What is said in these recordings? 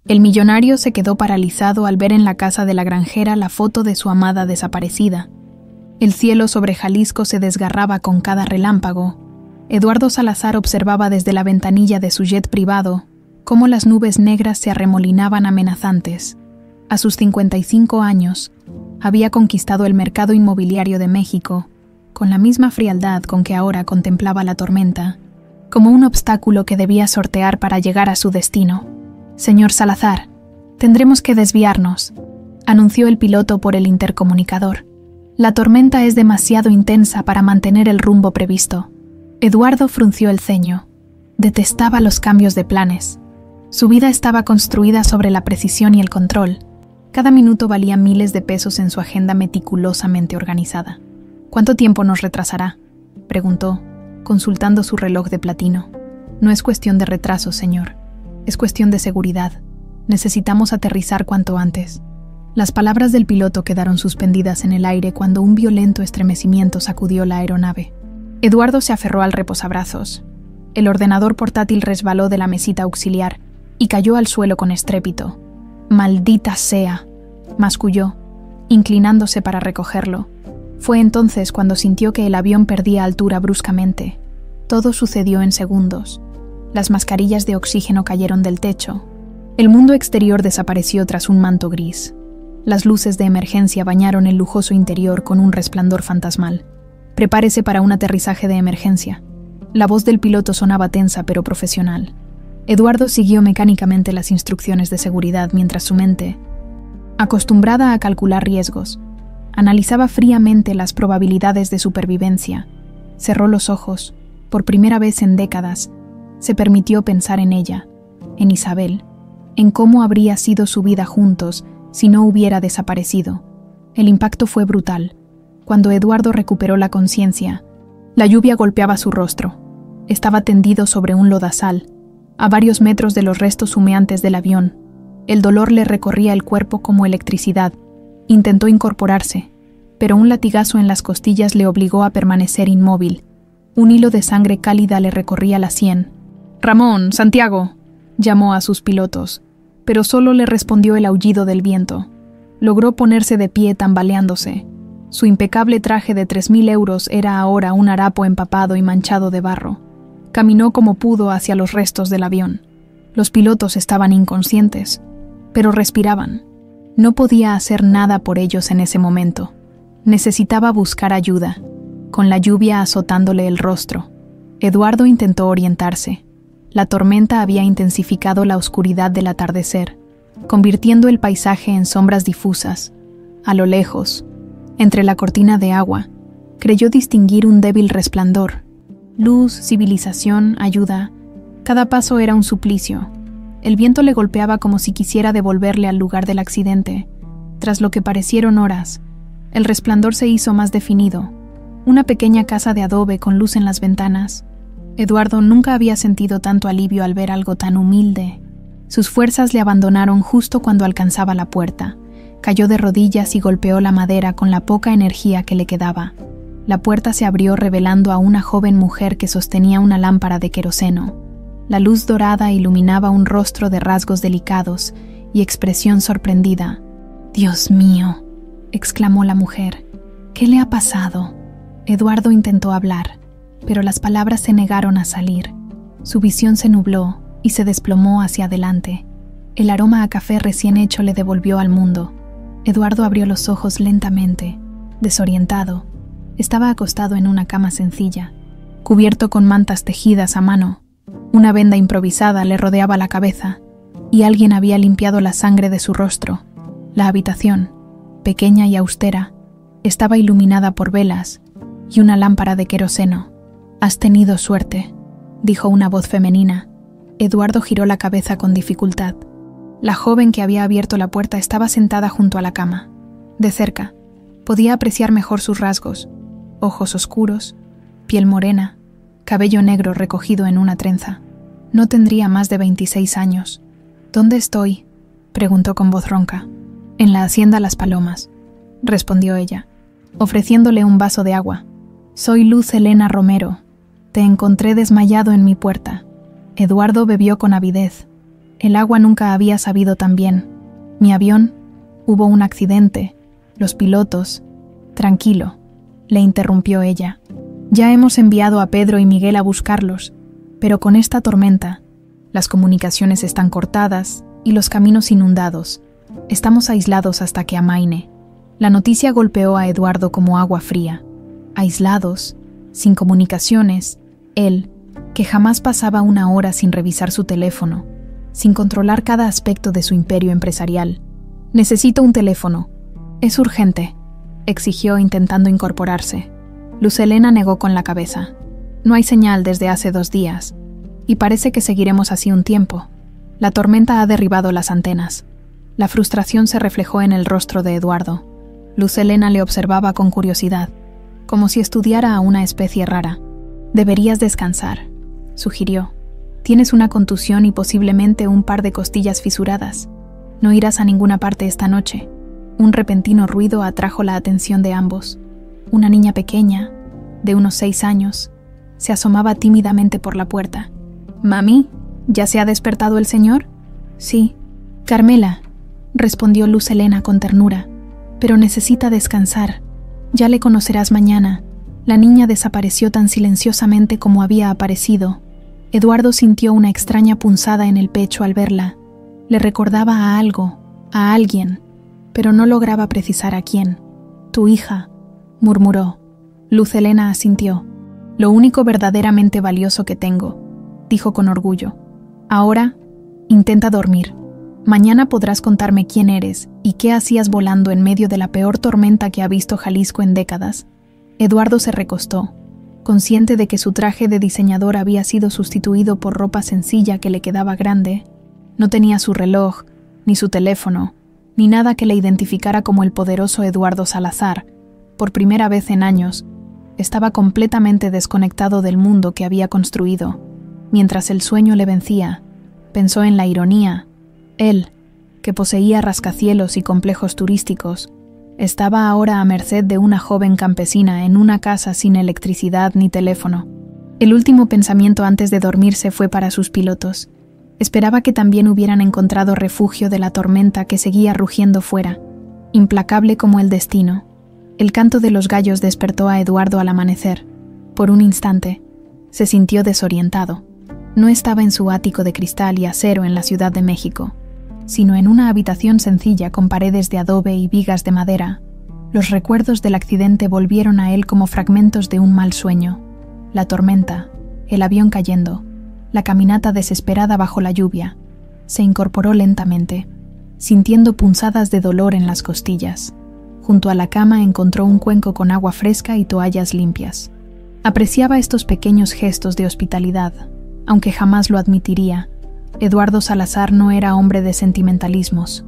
El millonario se quedó paralizado al ver en la casa de la granjera la foto de su amada desaparecida. El cielo sobre Jalisco se desgarraba con cada relámpago. Eduardo Salazar observaba desde la ventanilla de su jet privado cómo las nubes negras se arremolinaban amenazantes. A sus 55 años, había conquistado el mercado inmobiliario de México, con la misma frialdad con que ahora contemplaba la tormenta, como un obstáculo que debía sortear para llegar a su destino. «Señor Salazar, tendremos que desviarnos», anunció el piloto por el intercomunicador. «La tormenta es demasiado intensa para mantener el rumbo previsto». Eduardo frunció el ceño. Detestaba los cambios de planes. Su vida estaba construida sobre la precisión y el control. Cada minuto valía miles de pesos en su agenda meticulosamente organizada. «¿Cuánto tiempo nos retrasará?», preguntó, consultando su reloj de platino. «No es cuestión de retraso, señor. Es cuestión de seguridad. Necesitamos aterrizar cuanto antes». Las palabras del piloto quedaron suspendidas en el aire cuando un violento estremecimiento sacudió la aeronave. Eduardo se aferró al reposabrazos. El ordenador portátil resbaló de la mesita auxiliar y cayó al suelo con estrépito. «¡Maldita sea!», masculló, inclinándose para recogerlo. Fue entonces cuando sintió que el avión perdía altura bruscamente. Todo sucedió en segundos. Las mascarillas de oxígeno cayeron del techo. El mundo exterior desapareció tras un manto gris. Las luces de emergencia bañaron el lujoso interior con un resplandor fantasmal. «Prepárese para un aterrizaje de emergencia». La voz del piloto sonaba tensa pero profesional. Eduardo siguió mecánicamente las instrucciones de seguridad mientras su mente, acostumbrada a calcular riesgos, analizaba fríamente las probabilidades de supervivencia. Cerró los ojos. Por primera vez en décadas, se permitió pensar en ella, en Isabel, en cómo habría sido su vida juntos si no hubiera desaparecido. El impacto fue brutal. Cuando Eduardo recuperó la conciencia, la lluvia golpeaba su rostro. Estaba tendido sobre un lodazal, a varios metros de los restos humeantes del avión. El dolor le recorría el cuerpo como electricidad. Intentó incorporarse, pero un latigazo en las costillas le obligó a permanecer inmóvil. Un hilo de sangre cálida le recorría la sien. «Ramón, Santiago», llamó a sus pilotos, pero solo le respondió el aullido del viento. Logró ponerse de pie tambaleándose. Su impecable traje de 3.000 euros era ahora un harapo empapado y manchado de barro. Caminó como pudo hacia los restos del avión. Los pilotos estaban inconscientes, pero respiraban. No podía hacer nada por ellos en ese momento. Necesitaba buscar ayuda, con la lluvia azotándole el rostro. Eduardo intentó orientarse. La tormenta había intensificado la oscuridad del atardecer, convirtiendo el paisaje en sombras difusas. A lo lejos, entre la cortina de agua, creyó distinguir un débil resplandor. Luz, civilización, ayuda. Cada paso era un suplicio. El viento le golpeaba como si quisiera devolverle al lugar del accidente. Tras lo que parecieron horas, el resplandor se hizo más definido. Una pequeña casa de adobe con luz en las ventanas. Eduardo nunca había sentido tanto alivio al ver algo tan humilde. Sus fuerzas le abandonaron justo cuando alcanzaba la puerta. Cayó de rodillas y golpeó la madera con la poca energía que le quedaba. La puerta se abrió revelando a una joven mujer que sostenía una lámpara de queroseno. La luz dorada iluminaba un rostro de rasgos delicados y expresión sorprendida. «Dios mío», exclamó la mujer. «¿Qué le ha pasado?». Eduardo intentó hablar, pero las palabras se negaron a salir. Su visión se nubló y se desplomó hacia adelante. El aroma a café recién hecho le devolvió al mundo. Eduardo abrió los ojos lentamente, desorientado. Estaba acostado en una cama sencilla, cubierto con mantas tejidas a mano. Una venda improvisada le rodeaba la cabeza, y alguien había limpiado la sangre de su rostro. La habitación, pequeña y austera, estaba iluminada por velas y una lámpara de queroseno. «Has tenido suerte», dijo una voz femenina. Eduardo giró la cabeza con dificultad. La joven que había abierto la puerta estaba sentada junto a la cama. De cerca, podía apreciar mejor sus rasgos. Ojos oscuros, piel morena, cabello negro recogido en una trenza. No tendría más de 26 años. «¿Dónde estoy?», preguntó con voz ronca. «En la hacienda Las Palomas», respondió ella, ofreciéndole un vaso de agua. «Soy Luz Helena Romero. Te encontré desmayado en mi puerta». Eduardo bebió con avidez. El agua nunca había sabido tan bien. Mi avión, hubo un accidente, los pilotos. Tranquilo, le interrumpió ella. Ya hemos enviado a Pedro y Miguel a buscarlos, pero con esta tormenta, las comunicaciones están cortadas y los caminos inundados. Estamos aislados hasta que amaine. La noticia golpeó a Eduardo como agua fría. Aislados, sin comunicaciones, él, que jamás pasaba una hora sin revisar su teléfono, sin controlar cada aspecto de su imperio empresarial. Necesito un teléfono. Es urgente, exigió intentando incorporarse. Luz Helena negó con la cabeza. No hay señal desde hace 2 días, y parece que seguiremos así un tiempo. La tormenta ha derribado las antenas. La frustración se reflejó en el rostro de Eduardo. Luz Helena le observaba con curiosidad, como si estudiara a una especie rara. Deberías descansar, sugirió. Tienes una contusión y posiblemente un par de costillas fisuradas. No irás a ninguna parte esta noche. Un repentino ruido atrajo la atención de ambos. Una niña pequeña, de unos 6 años, se asomaba tímidamente por la puerta. «Mami, ¿ya se ha despertado el señor?» «Sí». «Carmela», respondió Luz Helena con ternura, «pero necesita descansar. Ya le conocerás mañana». La niña desapareció tan silenciosamente como había aparecido. Eduardo sintió una extraña punzada en el pecho al verla. Le recordaba a algo, a alguien, pero no lograba precisar a quién. «Tu hija», murmuró. Luz Helena asintió. «Lo único verdaderamente valioso que tengo», dijo con orgullo. «Ahora, intenta dormir. Mañana podrás contarme quién eres y qué hacías volando en medio de la peor tormenta que ha visto Jalisco en décadas». Eduardo se recostó, consciente de que su traje de diseñador había sido sustituido por ropa sencilla que le quedaba grande. No tenía su reloj, ni su teléfono, ni nada que le identificara como el poderoso Eduardo Salazar. Por primera vez en años, estaba completamente desconectado del mundo que había construido. Mientras el sueño le vencía, pensó en la ironía. Él, que poseía rascacielos y complejos turísticos, estaba ahora a merced de una joven campesina en una casa sin electricidad ni teléfono. El último pensamiento antes de dormirse fue para sus pilotos. Esperaba que también hubieran encontrado refugio de la tormenta que seguía rugiendo fuera, implacable como el destino. El canto de los gallos despertó a Eduardo al amanecer. Por un instante, se sintió desorientado. No estaba en su ático de cristal y acero en la Ciudad de México, sino en una habitación sencilla con paredes de adobe y vigas de madera. Los recuerdos del accidente volvieron a él como fragmentos de un mal sueño. La tormenta, el avión cayendo, la caminata desesperada bajo la lluvia. Se incorporó lentamente, sintiendo punzadas de dolor en las costillas. Junto a la cama encontró un cuenco con agua fresca y toallas limpias. Apreciaba estos pequeños gestos de hospitalidad, aunque jamás lo admitiría. Eduardo Salazar no era hombre de sentimentalismos.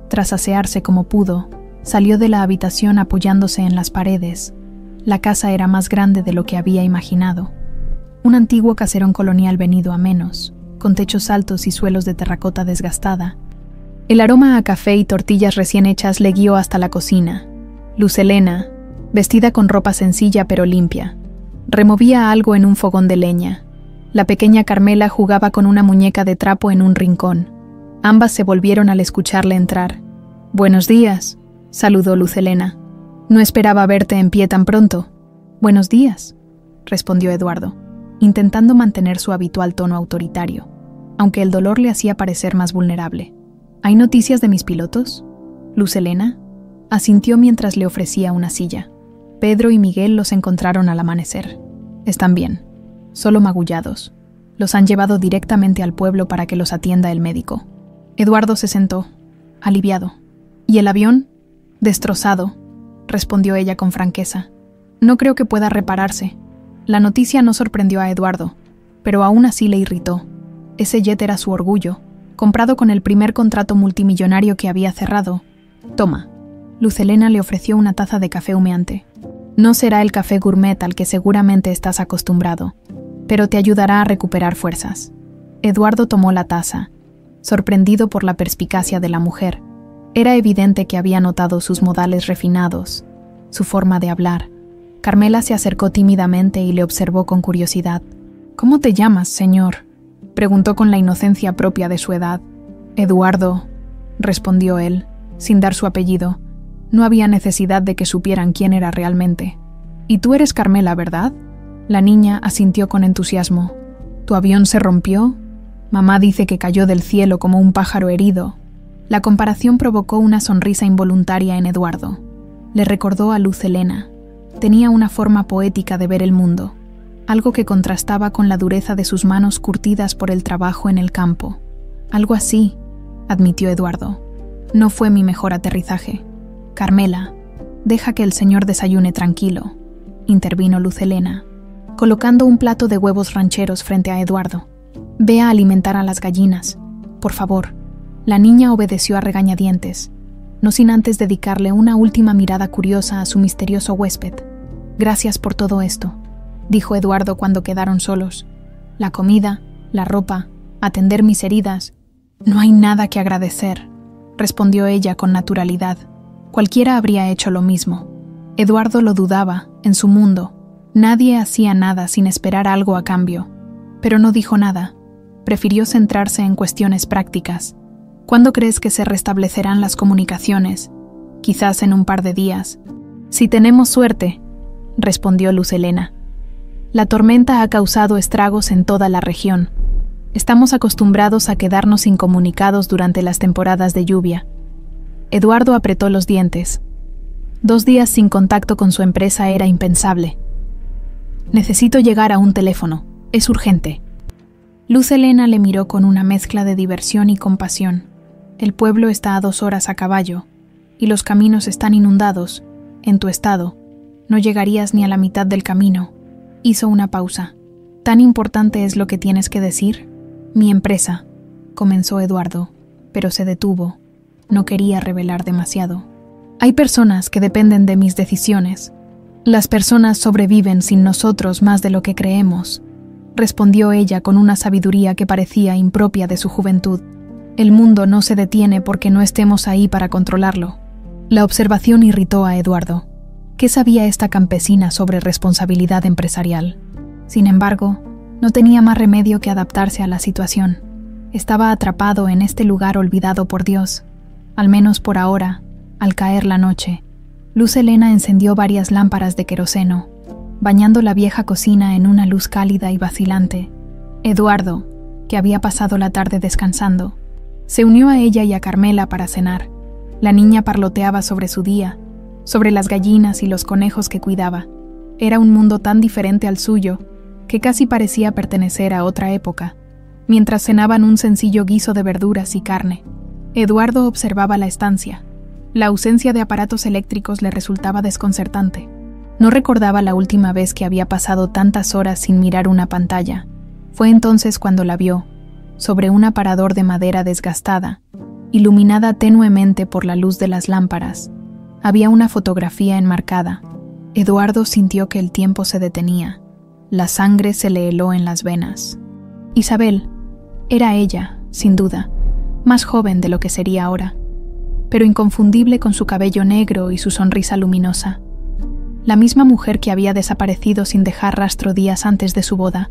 Tras asearse como pudo, salió de la habitación apoyándose en las paredes. La casa era más grande de lo que había imaginado. Un antiguo caserón colonial venido a menos, con techos altos y suelos de terracota desgastada. El aroma a café y tortillas recién hechas le guió hasta la cocina. Luz Helena, vestida con ropa sencilla pero limpia, removía algo en un fogón de leña. La pequeña Carmela jugaba con una muñeca de trapo en un rincón. Ambas se volvieron al escucharle entrar. «Buenos días», saludó Luz Helena. «No esperaba verte en pie tan pronto». «Buenos días», respondió Eduardo, intentando mantener su habitual tono autoritario, aunque el dolor le hacía parecer más vulnerable. «¿Hay noticias de mis pilotos?» Luz Helena asintió mientras le ofrecía una silla. Pedro y Miguel los encontraron al amanecer. «Están bien, solo magullados. Los han llevado directamente al pueblo para que los atienda el médico». Eduardo se sentó, aliviado. «¿Y el avión?» «Destrozado», respondió ella con franqueza. «No creo que pueda repararse». La noticia no sorprendió a Eduardo, pero aún así le irritó. Ese jet era su orgullo, comprado con el primer contrato multimillonario que había cerrado. «Toma». Luz Helena le ofreció una taza de café humeante. «No será el café gourmet al que seguramente estás acostumbrado, pero te ayudará a recuperar fuerzas». Eduardo tomó la taza, sorprendido por la perspicacia de la mujer. Era evidente que había notado sus modales refinados, su forma de hablar. Carmela se acercó tímidamente y le observó con curiosidad. «¿Cómo te llamas, señor?», preguntó con la inocencia propia de su edad. Eduardo, respondió él, sin dar su apellido. No había necesidad de que supieran quién era realmente. ¿Y tú eres Carmela, verdad? La niña asintió con entusiasmo. ¿Tu avión se rompió? Mamá dice que cayó del cielo como un pájaro herido. La comparación provocó una sonrisa involuntaria en Eduardo. Le recordó a Luz Helena. Tenía una forma poética de ver el mundo, algo que contrastaba con la dureza de sus manos curtidas por el trabajo en el campo. Algo así, admitió Eduardo. No fue mi mejor aterrizaje. Carmela, deja que el señor desayune tranquilo, intervino Luz Helena, colocando un plato de huevos rancheros frente a Eduardo. Ve a alimentar a las gallinas, por favor. La niña obedeció a regañadientes, no sin antes dedicarle una última mirada curiosa a su misterioso huésped. Gracias por todo esto, dijo Eduardo cuando quedaron solos. La comida, la ropa, atender mis heridas. No hay nada que agradecer, respondió ella con naturalidad. Cualquiera habría hecho lo mismo. Eduardo lo dudaba, en su mundo. Nadie hacía nada sin esperar algo a cambio. Pero no dijo nada. Prefirió centrarse en cuestiones prácticas. ¿Cuándo crees que se restablecerán las comunicaciones? Quizás en un par de días. Si tenemos suerte, respondió Luz Helena. La tormenta ha causado estragos en toda la región. Estamos acostumbrados a quedarnos incomunicados durante las temporadas de lluvia. Eduardo apretó los dientes. 2 días sin contacto con su empresa era impensable. Necesito llegar a un teléfono. Es urgente. Luz Helena le miró con una mezcla de diversión y compasión. El pueblo está a 2 horas a caballo, y los caminos están inundados. En tu estado, no llegarías ni a la mitad del camino. Hizo una pausa. ¿Tan importante es lo que tienes que decir? Mi empresa, comenzó Eduardo, pero se detuvo. No quería revelar demasiado. Hay personas que dependen de mis decisiones. Las personas sobreviven sin nosotros más de lo que creemos, respondió ella con una sabiduría que parecía impropia de su juventud. El mundo no se detiene porque no estemos ahí para controlarlo. La observación irritó a Eduardo. ¿Qué sabía esta campesina sobre responsabilidad empresarial? Sin embargo, no tenía más remedio que adaptarse a la situación. Estaba atrapado en este lugar olvidado por Dios. Al menos por ahora, al caer la noche, Luz Helena encendió varias lámparas de queroseno, bañando la vieja cocina en una luz cálida y vacilante. Eduardo, que había pasado la tarde descansando, se unió a ella y a Carmela para cenar. La niña parloteaba sobre su día, sobre las gallinas y los conejos que cuidaba. Era un mundo tan diferente al suyo que casi parecía pertenecer a otra época, mientras cenaban un sencillo guiso de verduras y carne. Eduardo observaba la estancia. La ausencia de aparatos eléctricos le resultaba desconcertante. No recordaba la última vez que había pasado tantas horas sin mirar una pantalla. Fue entonces cuando la vio, sobre un aparador de madera desgastada, iluminada tenuemente por la luz de las lámparas. Había una fotografía enmarcada. Eduardo sintió que el tiempo se detenía. La sangre se le heló en las venas. Isabel. Era ella, sin duda, más joven de lo que sería ahora, pero inconfundible con su cabello negro y su sonrisa luminosa. La misma mujer que había desaparecido sin dejar rastro días antes de su boda,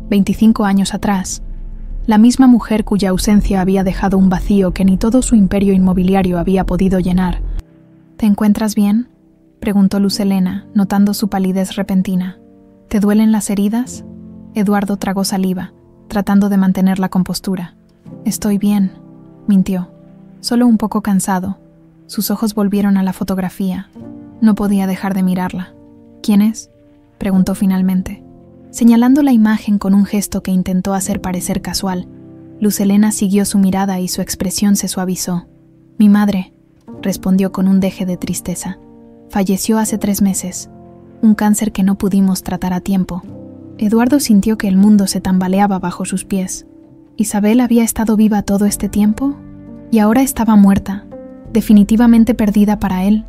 25 años atrás. La misma mujer cuya ausencia había dejado un vacío que ni todo su imperio inmobiliario había podido llenar. ¿Te encuentras bien?, preguntó Luz Helena, notando su palidez repentina. ¿Te duelen las heridas? Eduardo tragó saliva, tratando de mantener la compostura. Estoy bien, mintió. Solo un poco cansado. Sus ojos volvieron a la fotografía. No podía dejar de mirarla. ¿Quién es?, preguntó finalmente. Señalando la imagen con un gesto que intentó hacer parecer casual, Luz Helena siguió su mirada y su expresión se suavizó. Mi madre, respondió con un deje de tristeza. Falleció hace 3 meses. Un cáncer que no pudimos tratar a tiempo. Eduardo sintió que el mundo se tambaleaba bajo sus pies. ¿Isabel había estado viva todo este tiempo? Y ahora estaba muerta, definitivamente perdida para él.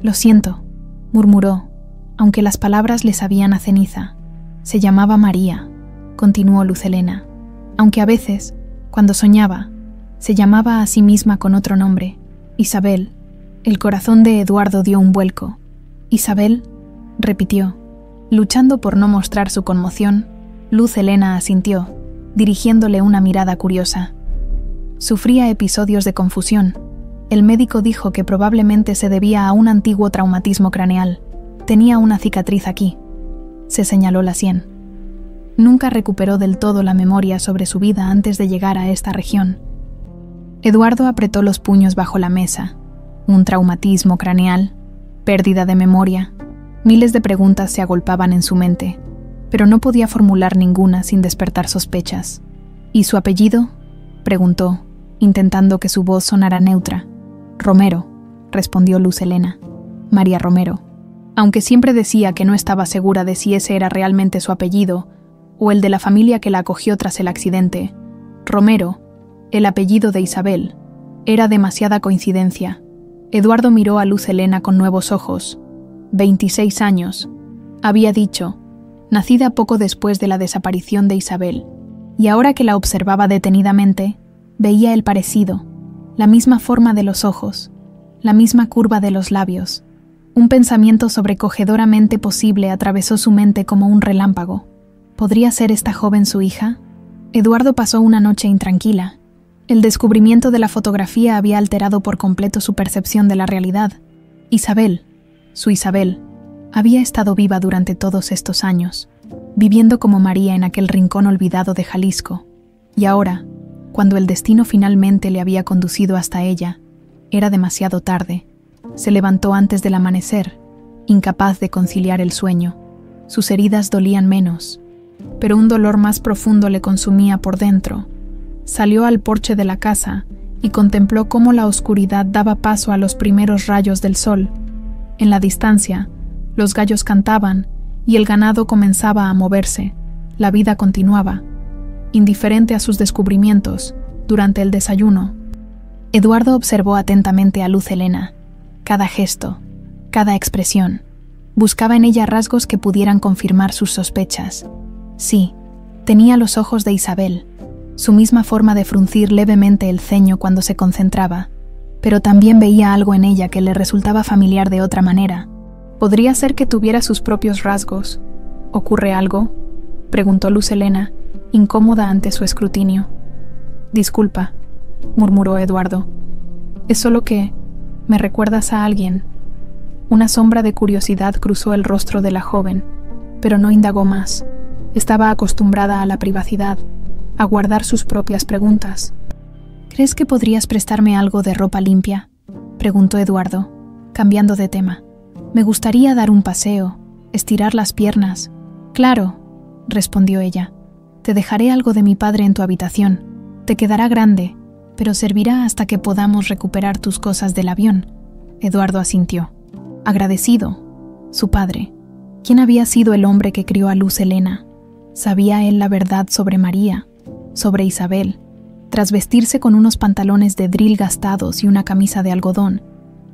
Lo siento, murmuró, aunque las palabras le sabían a ceniza. Se llamaba María, continuó Luz Helena, aunque a veces, cuando soñaba, se llamaba a sí misma con otro nombre, Isabel. El corazón de Eduardo dio un vuelco. Isabel, repitió. Luchando por no mostrar su conmoción, Luz Helena asintió, dirigiéndole una mirada curiosa. Sufría episodios de confusión. El médico dijo que probablemente se debía a un antiguo traumatismo craneal. Tenía una cicatriz aquí. Se señaló la sien. Nunca recuperó del todo la memoria sobre su vida antes de llegar a esta región. Eduardo apretó los puños bajo la mesa. Un traumatismo craneal, pérdida de memoria. Miles de preguntas se agolpaban en su mente, pero no podía formular ninguna sin despertar sospechas. ¿Y su apellido?, preguntó, intentando que su voz sonara neutra. Romero, respondió Luz Helena. María Romero. Aunque siempre decía que no estaba segura de si ese era realmente su apellido o el de la familia que la acogió tras el accidente, Romero, el apellido de Isabel, era demasiada coincidencia. Eduardo miró a Luz Helena con nuevos ojos. 26 años, había dicho, nacida poco después de la desaparición de Isabel, y ahora que la observaba detenidamente, veía el parecido, la misma forma de los ojos, la misma curva de los labios. Un pensamiento sobrecogedoramente posible atravesó su mente como un relámpago. ¿Podría ser esta joven su hija? Eduardo pasó una noche intranquila. El descubrimiento de la fotografía había alterado por completo su percepción de la realidad. Isabel, su Isabel, había estado viva durante todos estos años, viviendo como María en aquel rincón olvidado de Jalisco. Y ahora, cuando el destino finalmente le había conducido hasta ella, era demasiado tarde. Se levantó antes del amanecer, incapaz de conciliar el sueño. Sus heridas dolían menos, pero un dolor más profundo le consumía por dentro. Salió al porche de la casa y contempló cómo la oscuridad daba paso a los primeros rayos del sol. En la distancia, los gallos cantaban y el ganado comenzaba a moverse. La vida continuaba. Indiferente a sus descubrimientos, durante el desayuno, Eduardo observó atentamente a Luz Helena. Cada gesto, cada expresión. Buscaba en ella rasgos que pudieran confirmar sus sospechas. Sí, tenía los ojos de Isabel, su misma forma de fruncir levemente el ceño cuando se concentraba, pero también veía algo en ella que le resultaba familiar de otra manera. ¿Podría ser que tuviera sus propios rasgos? ¿Ocurre algo?, preguntó Luz Helena, incómoda ante su escrutinio. Disculpa, murmuró Eduardo. Es solo que me recuerdas a alguien. Una sombra de curiosidad cruzó el rostro de la joven, pero no indagó más. Estaba acostumbrada a la privacidad, a guardar sus propias preguntas. ¿Crees que podrías prestarme algo de ropa limpia?, preguntó Eduardo, cambiando de tema. Me gustaría dar un paseo, estirar las piernas. Claro, respondió ella. Te dejaré algo de mi padre en tu habitación. Te quedará grande, pero servirá hasta que podamos recuperar tus cosas del avión. Eduardo asintió. Agradecido. Su padre. ¿Quién había sido el hombre que crió a Luz Helena? ¿Sabía él la verdad sobre María, sobre Isabel? Tras vestirse con unos pantalones de dril gastados y una camisa de algodón,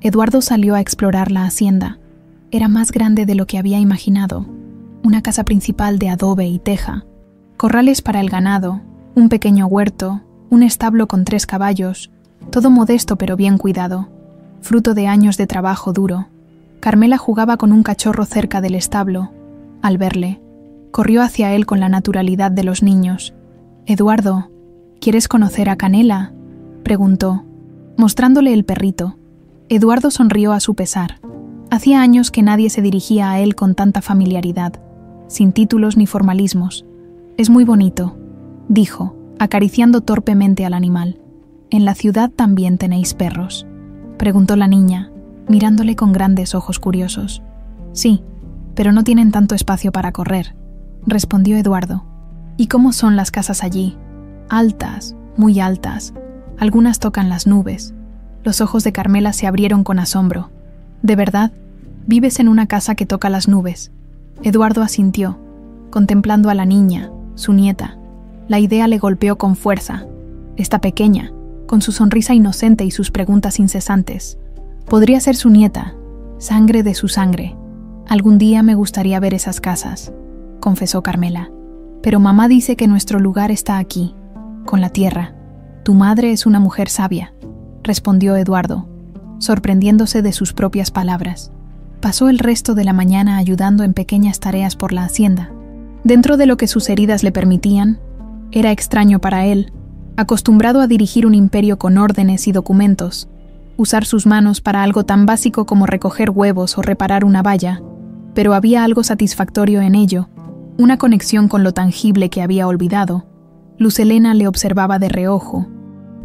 Eduardo salió a explorar la hacienda. Era más grande de lo que había imaginado. Una casa principal de adobe y teja, corrales para el ganado, un pequeño huerto, un establo con 3 caballos, todo modesto pero bien cuidado, fruto de años de trabajo duro. Carmela jugaba con un cachorro cerca del establo. Al verle, corrió hacia él con la naturalidad de los niños. «Eduardo, ¿quieres conocer a Canela?», preguntó, mostrándole el perrito. Eduardo sonrió a su pesar. Hacía años que nadie se dirigía a él con tanta familiaridad, sin títulos ni formalismos. «Es muy bonito», dijo, acariciando torpemente al animal. «¿En la ciudad también tenéis perros?», preguntó la niña, mirándole con grandes ojos curiosos. «Sí, pero no tienen tanto espacio para correr», respondió Eduardo. «¿Y cómo son las casas allí?». «Altas, muy altas. Algunas tocan las nubes». Los ojos de Carmela se abrieron con asombro. «¿De verdad? ¿Vives en una casa que toca las nubes?». Eduardo asintió, contemplando a la niña, su nieta. La idea le golpeó con fuerza. Esta pequeña, con su sonrisa inocente y sus preguntas incesantes. Podría ser su nieta, sangre de su sangre. «Algún día me gustaría ver esas casas», confesó Carmela. «Pero mamá dice que nuestro lugar está aquí, con la tierra. Tu madre es una mujer sabia», respondió Eduardo, sorprendiéndose de sus propias palabras. Pasó el resto de la mañana ayudando en pequeñas tareas por la hacienda. Dentro de lo que sus heridas le permitían, era extraño para él, Acostumbrado a dirigir un imperio con órdenes y documentos, usar sus manos para algo tan básico como recoger huevos o reparar una valla, pero había algo satisfactorio en ello, una conexión con lo tangible que había olvidado. Luz Helena le observaba de reojo,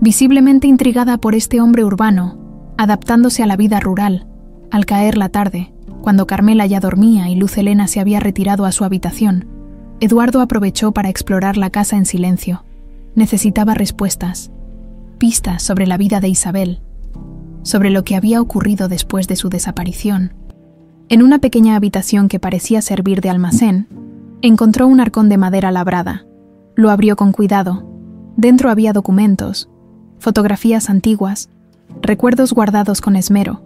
visiblemente intrigada por este hombre urbano, adaptándose a la vida rural. Al caer la tarde, cuando Carmela ya dormía y Luz Helena se había retirado a su habitación, Eduardo aprovechó para explorar la casa en silencio. Necesitaba respuestas, pistas sobre la vida de Isabel, sobre lo que había ocurrido después de su desaparición. En una pequeña habitación que parecía servir de almacén, encontró un arcón de madera labrada. Lo abrió con cuidado. Dentro había documentos, fotografías antiguas, recuerdos guardados con esmero.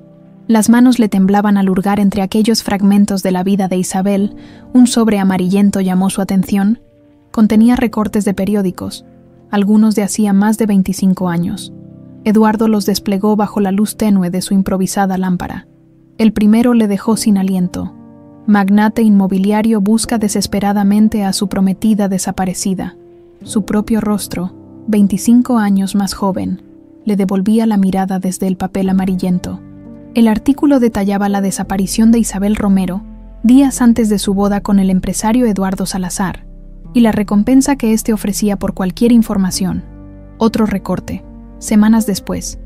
Las manos le temblaban al hurgar entre aquellos fragmentos de la vida de Isabel. Un sobre amarillento llamó su atención. Contenía recortes de periódicos, algunos de hacía más de 25 años. Eduardo los desplegó bajo la luz tenue de su improvisada lámpara. El primero le dejó sin aliento. Magnate inmobiliario busca desesperadamente a su prometida desaparecida. Su propio rostro, 25 años más joven, le devolvía la mirada desde el papel amarillento. El artículo detallaba la desaparición de Isabel Romero días antes de su boda con el empresario Eduardo Salazar, y la recompensa que éste ofrecía por cualquier información. Otro recorte. Semanas después,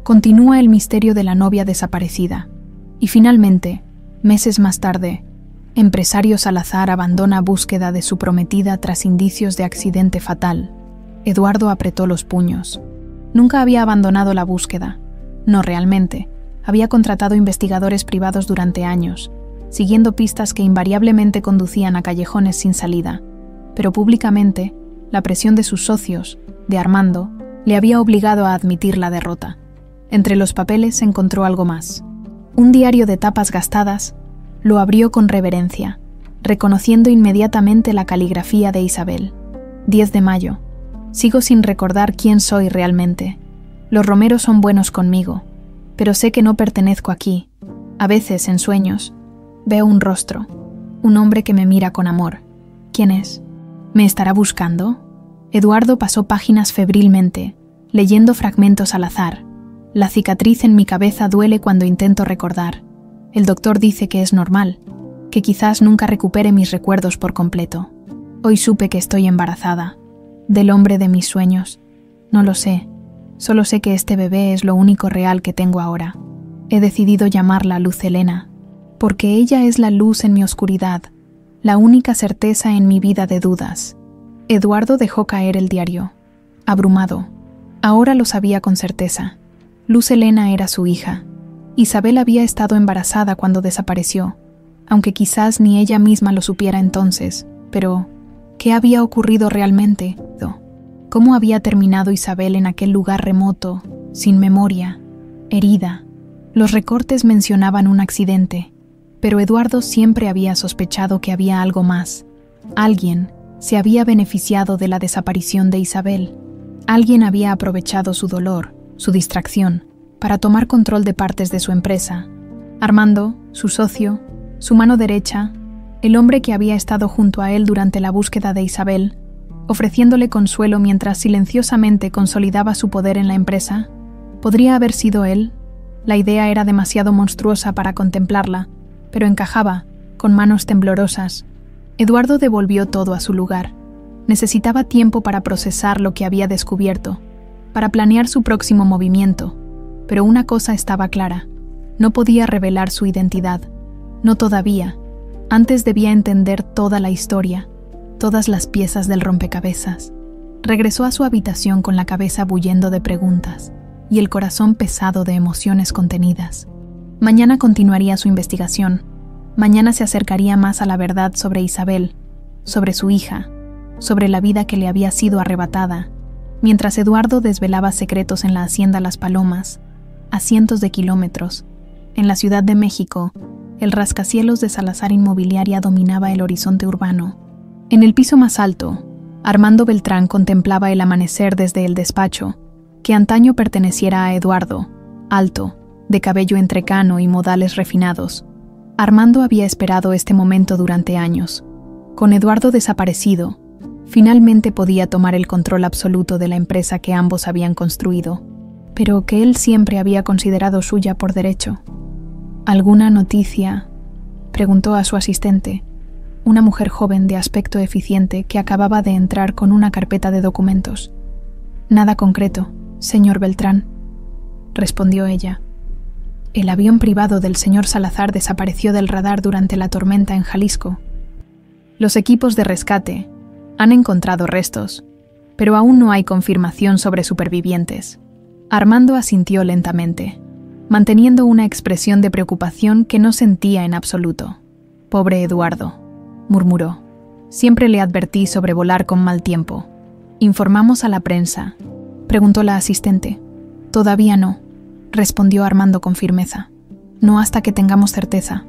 continúa el misterio de la novia desaparecida. Y finalmente, meses más tarde, empresario Salazar abandona búsqueda de su prometida tras indicios de accidente fatal. Eduardo apretó los puños. Nunca había abandonado la búsqueda. No realmente. Había contratado investigadores privados durante años, siguiendo pistas que invariablemente conducían a callejones sin salida. Pero públicamente, la presión de sus socios, de Armando, le había obligado a admitir la derrota. Entre los papeles encontró algo más. Un diario de tapas gastadas. Lo abrió con reverencia, reconociendo inmediatamente la caligrafía de Isabel. 10 de mayo. Sigo sin recordar quién soy realmente. Los Romeros son buenos conmigo, pero sé que no pertenezco aquí. A veces, en sueños, veo un rostro, un hombre que me mira con amor. ¿Quién es? ¿Me estará buscando? Eduardo pasó páginas febrilmente, leyendo fragmentos al azar. La cicatriz en mi cabeza duele cuando intento recordar. El doctor dice que es normal, que quizás nunca recupere mis recuerdos por completo. Hoy supe que estoy embarazada. Del hombre de mis sueños. No lo sé. Solo sé que este bebé es lo único real que tengo ahora. He decidido llamarla Luz Helena, porque ella es la luz en mi oscuridad, la única certeza en mi vida de dudas. Eduardo dejó caer el diario, abrumado. Ahora lo sabía con certeza. Luz Helena era su hija. Isabel había estado embarazada cuando desapareció, aunque quizás ni ella misma lo supiera entonces. Pero, ¿qué había ocurrido realmente? ¿Cómo había terminado Isabel en aquel lugar remoto, sin memoria, herida? Los recortes mencionaban un accidente, pero Eduardo siempre había sospechado que había algo más. Alguien se había beneficiado de la desaparición de Isabel. Alguien había aprovechado su dolor, su distracción, para tomar control de partes de su empresa. Armando, su socio, su mano derecha, el hombre que había estado junto a él durante la búsqueda de Isabel, ofreciéndole consuelo mientras silenciosamente consolidaba su poder en la empresa. ¿Podría haber sido él? La idea era demasiado monstruosa para contemplarla, pero encajaba, con manos temblorosas. Eduardo devolvió todo a su lugar. Necesitaba tiempo para procesar lo que había descubierto, para planear su próximo movimiento. Pero una cosa estaba clara: no podía revelar su identidad. No todavía. Antes debía entender toda la historia, todas las piezas del rompecabezas. Regresó a su habitación con la cabeza bullendo de preguntas y el corazón pesado de emociones contenidas. Mañana continuaría su investigación. Mañana se acercaría más a la verdad sobre Isabel, sobre su hija, sobre la vida que le había sido arrebatada, mientras Eduardo desvelaba secretos en la hacienda Las Palomas, a cientos de kilómetros. En la Ciudad de México, el rascacielos de Salazar Inmobiliaria dominaba el horizonte urbano. En el piso más alto, Armando Beltrán contemplaba el amanecer desde el despacho, que antaño perteneciera a Eduardo, alto, de cabello entrecano y modales refinados. Armando había esperado este momento durante años. Con Eduardo desaparecido, Finalmente podía tomar el control absoluto de la empresa que ambos habían construido, pero que él siempre había considerado suya por derecho. ¿Alguna noticia?, preguntó a su asistente, una mujer joven de aspecto eficiente que acababa de entrar con una carpeta de documentos. «Nada concreto, señor Beltrán», respondió ella. El avión privado del señor Salazar desapareció del radar durante la tormenta en Jalisco. Los equipos de rescate han encontrado restos, pero aún no hay confirmación sobre supervivientes. Armando asintió lentamente, manteniendo una expresión de preocupación que no sentía en absoluto. «Pobre Eduardo», murmuró. «Siempre le advertí sobre volar con mal tiempo». «¿Informamos a la prensa?», preguntó la asistente. «Todavía no», respondió Armando con firmeza. «No hasta que tengamos certeza.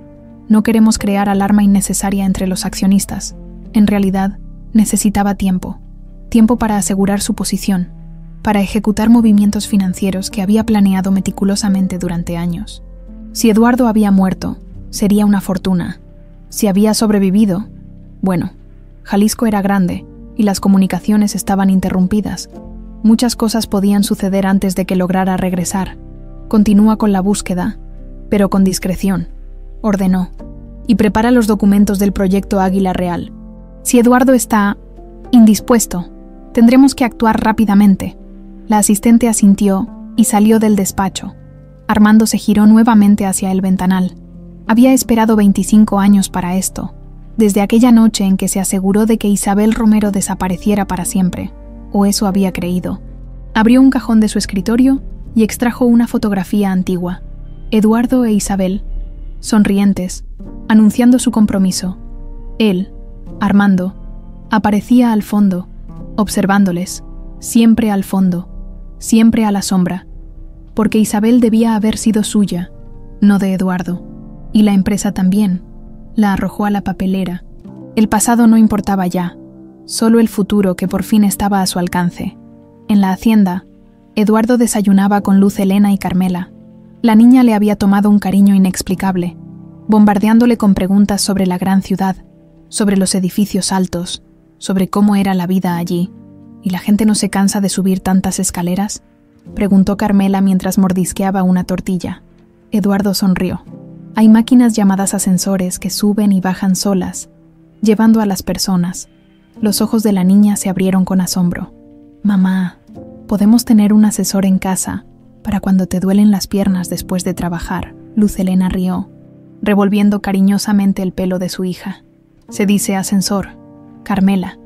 No queremos crear alarma innecesaria entre los accionistas. En realidad, necesitaba tiempo. Tiempo para asegurar su posición, para ejecutar movimientos financieros que había planeado meticulosamente durante años. Si Eduardo había muerto, sería una fortuna. Si había sobrevivido, bueno, Jalisco era grande y las comunicaciones estaban interrumpidas. Muchas cosas podían suceder antes de que lograra regresar. Continúa con la búsqueda, pero con discreción», ordenó, «y prepara los documentos del proyecto Águila Real. Si Eduardo está indispuesto, tendremos que actuar rápidamente». La asistente asintió y salió del despacho. Armando se giró nuevamente hacia el ventanal. Había esperado 25 años para esto, desde aquella noche en que se aseguró de que Isabel Romero desapareciera para siempre, o eso había creído. Abrió un cajón de su escritorio y extrajo una fotografía antigua. Eduardo e Isabel, sonrientes, anunciando su compromiso. Él, Armando, aparecía al fondo, observándoles, siempre al fondo, siempre a la sombra, porque Isabel debía haber sido suya, no de Eduardo, y la empresa también. La arrojó a la papelera. El pasado no importaba ya, solo el futuro que por fin estaba a su alcance. En la hacienda, Eduardo desayunaba con Luz Helena y Carmela. La niña le había tomado un cariño inexplicable, bombardeándole con preguntas sobre la gran ciudad, sobre los edificios altos, sobre cómo era la vida allí. «¿Y la gente no se cansa de subir tantas escaleras?», preguntó Carmela mientras mordisqueaba una tortilla. Eduardo sonrió. «Hay máquinas llamadas ascensores que suben y bajan solas, llevando a las personas». Los ojos de la niña se abrieron con asombro. «Mamá, ¿podemos tener un ascensor en casa para cuando te duelen las piernas después de trabajar?». Luz Helena rió, revolviendo cariñosamente el pelo de su hija. «Se dice ascensor, Carmela,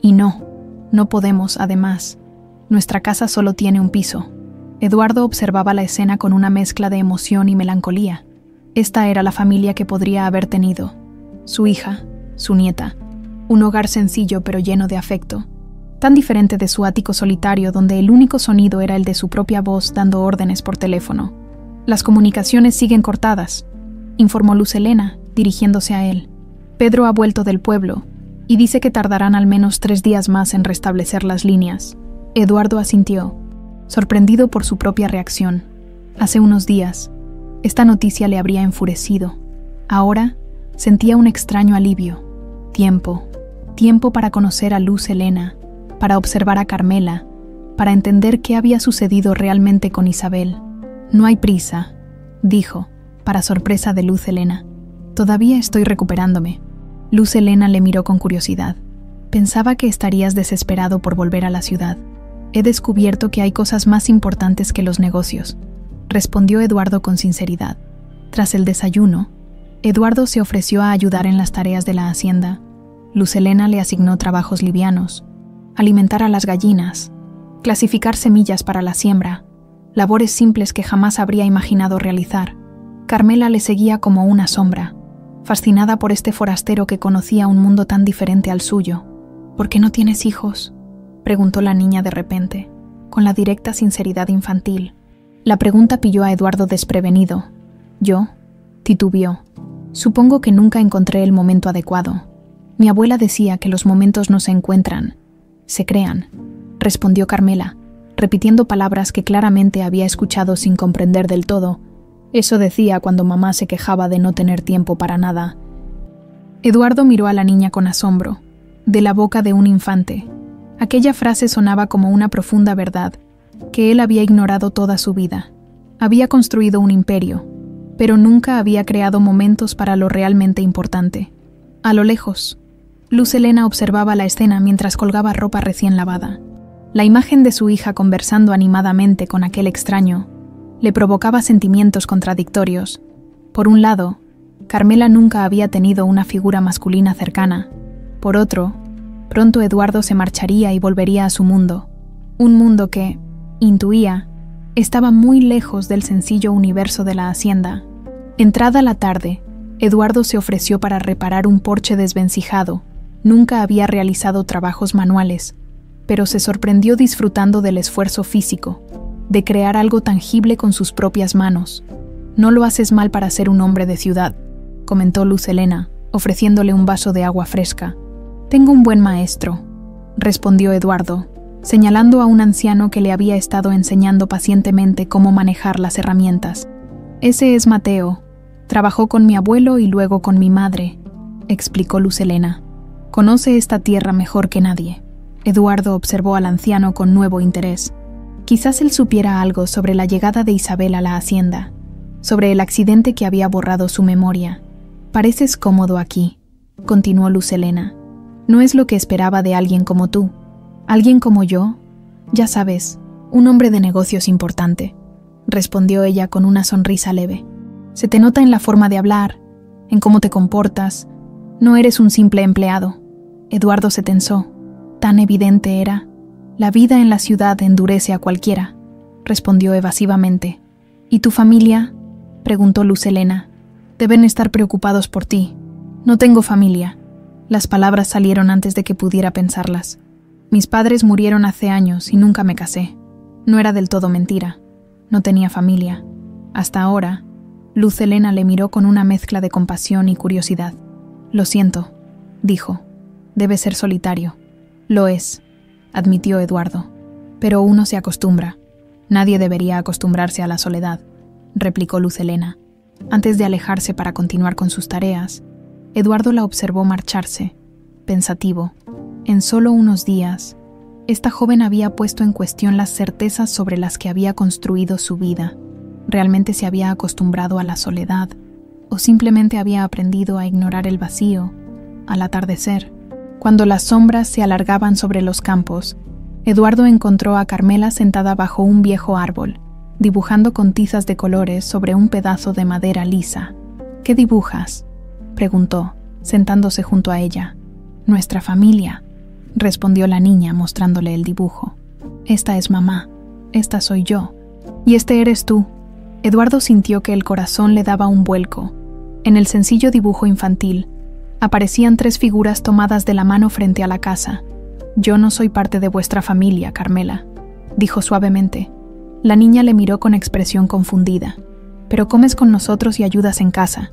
y no podemos, además. Nuestra casa solo tiene un piso». Eduardo observaba la escena con una mezcla de emoción y melancolía. Esta era la familia que podría haber tenido. Su hija, su nieta, un hogar sencillo pero lleno de afecto, tan diferente de su ático solitario donde el único sonido era el de su propia voz dando órdenes por teléfono. «Las comunicaciones siguen cortadas», informó Luz Helena, dirigiéndose a él. «Pedro ha vuelto del pueblo y dice que tardarán al menos 3 días más en restablecer las líneas». Eduardo asintió, sorprendido por su propia reacción. Hace unos días, esta noticia le habría enfurecido. Ahora sentía un extraño alivio. Tiempo para conocer a Luz Helena, para observar a Carmela, para entender qué había sucedido realmente con Isabel. «No hay prisa», dijo, para sorpresa de Luz Helena. «Todavía estoy recuperándome». Luz Helena le miró con curiosidad. «Pensaba que estarías desesperado por volver a la ciudad. He descubierto que hay cosas más importantes que los negocios», respondió Eduardo con sinceridad. Tras el desayuno, Eduardo se ofreció a ayudar en las tareas de la hacienda. Luz Helena le asignó trabajos livianos: alimentar a las gallinas, clasificar semillas para la siembra, labores simples que jamás habría imaginado realizar. Carmela le seguía como una sombra, fascinada por este forastero que conocía un mundo tan diferente al suyo. «¿Por qué no tienes hijos?», preguntó la niña de repente, con la directa sinceridad infantil. La pregunta pilló a Eduardo desprevenido. «¿Yo?», titubeó. «Supongo que nunca encontré el momento adecuado. Mi abuela decía que los momentos no se encuentran, se crean», respondió Carmela, repitiendo palabras que claramente había escuchado sin comprender del todo. Eso decía cuando mamá se quejaba de no tener tiempo para nada. Eduardo miró a la niña con asombro. de la boca de un infante. Aquella frase sonaba como una profunda verdad, que él había ignorado toda su vida. Había construido un imperio, pero nunca había creado momentos para lo realmente importante. A lo lejos, Luz Helena observaba la escena mientras colgaba ropa recién lavada. La imagen de su hija conversando animadamente con aquel extraño le provocaba sentimientos contradictorios. Por un lado, Carmela nunca había tenido una figura masculina cercana. Por otro, pronto Eduardo se marcharía y volvería a su mundo. Un mundo que, intuía, estaba muy lejos del sencillo universo de la hacienda. Entrada la tarde, Eduardo se ofreció para reparar un porche desvencijado. Nunca había realizado trabajos manuales, pero se sorprendió disfrutando del esfuerzo físico, de crear algo tangible con sus propias manos. «No lo haces mal para ser un hombre de ciudad», comentó Luz Helena, ofreciéndole un vaso de agua fresca. «Tengo un buen maestro», respondió Eduardo, señalando a un anciano que le había estado enseñando pacientemente cómo manejar las herramientas. «Ese es Mateo. Trabajó con mi abuelo y luego con mi madre», explicó Luz Helena. «Conoce esta tierra mejor que nadie». Eduardo observó al anciano con nuevo interés. Quizás él supiera algo sobre la llegada de Isabel a la hacienda, sobre el accidente que había borrado su memoria. «Pareces cómodo aquí», continuó Luz Helena. «No es lo que esperaba de alguien como tú. ¿Alguien como yo? Ya sabes, un hombre de negocios importante», respondió ella con una sonrisa leve. «Se te nota en la forma de hablar, en cómo te comportas. No eres un simple empleado». Eduardo se tensó. Tan evidente era. «La vida en la ciudad endurece a cualquiera», respondió evasivamente. «¿Y tu familia?», preguntó Luz Helena. «Deben estar preocupados por ti». «No tengo familia». Las palabras salieron antes de que pudiera pensarlas. «Mis padres murieron hace años y nunca me casé». No era del todo mentira. No tenía familia. Hasta ahora, Luz Helena le miró con una mezcla de compasión y curiosidad. «Lo siento», dijo. «Debe ser solitario». «Lo es», admitió Eduardo. «Pero uno se acostumbra». «Nadie debería acostumbrarse a la soledad», replicó Luz Helena. Antes de alejarse para continuar con sus tareas, Eduardo la observó marcharse, pensativo. En solo unos días, esta joven había puesto en cuestión las certezas sobre las que había construido su vida. ¿Realmente se había acostumbrado a la soledad? ¿O simplemente había aprendido a ignorar el vacío? Al atardecer, cuando las sombras se alargaban sobre los campos, Eduardo encontró a Carmela sentada bajo un viejo árbol, dibujando con tizas de colores sobre un pedazo de madera lisa. «¿Qué dibujas?», preguntó, sentándose junto a ella. «Nuestra familia», respondió la niña mostrándole el dibujo. «Esta es mamá, esta soy yo, y este eres tú». Eduardo sintió que el corazón le daba un vuelco. En el sencillo dibujo infantil, aparecían 3 figuras tomadas de la mano frente a la casa. «Yo no soy parte de vuestra familia, Carmela», dijo suavemente. La niña le miró con expresión confundida. «Pero comes con nosotros y ayudas en casa.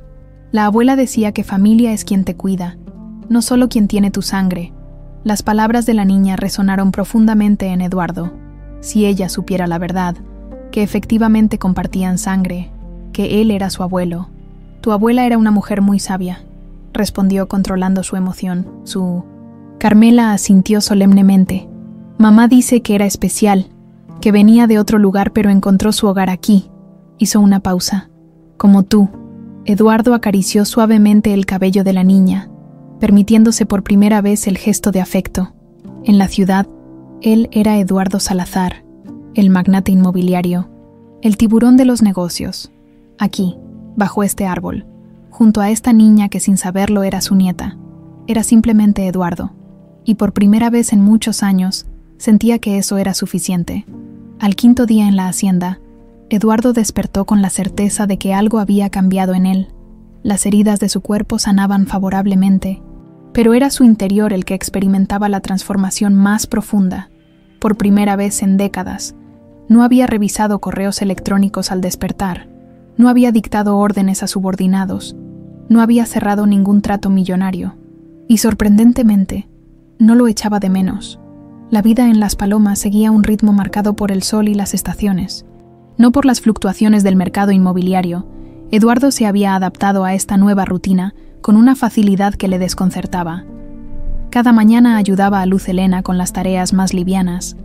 La abuela decía que familia es quien te cuida, no solo quien tiene tu sangre». Las palabras de la niña resonaron profundamente en Eduardo. Si ella supiera la verdad, que efectivamente compartían sangre, que él era su abuelo. «Tu abuela era una mujer muy sabia», respondió controlando su emoción. Carmela asintió solemnemente. «Mamá dice que era especial, que venía de otro lugar pero encontró su hogar aquí». Hizo una pausa. «Como tú». Eduardo acarició suavemente el cabello de la niña, permitiéndose por primera vez el gesto de afecto. En la ciudad, él era Eduardo Salazar, el magnate inmobiliario, el tiburón de los negocios. Aquí, bajo este árbol, junto a esta niña que sin saberlo era su nieta, era simplemente Eduardo, y por primera vez en muchos años sentía que eso era suficiente. Al 5.º día en la hacienda, Eduardo despertó con la certeza de que algo había cambiado en él. Las heridas de su cuerpo sanaban favorablemente, pero era su interior el que experimentaba la transformación más profunda. Por primera vez en décadas, no había revisado correos electrónicos al despertar, no había dictado órdenes a subordinados, no había cerrado ningún trato millonario, y sorprendentemente, no lo echaba de menos. La vida en Las Palomas seguía un ritmo marcado por el sol y las estaciones. No por las fluctuaciones del mercado inmobiliario, Eduardo se había adaptado a esta nueva rutina con una facilidad que le desconcertaba. Cada mañana ayudaba a Luz Helena con las tareas más livianas,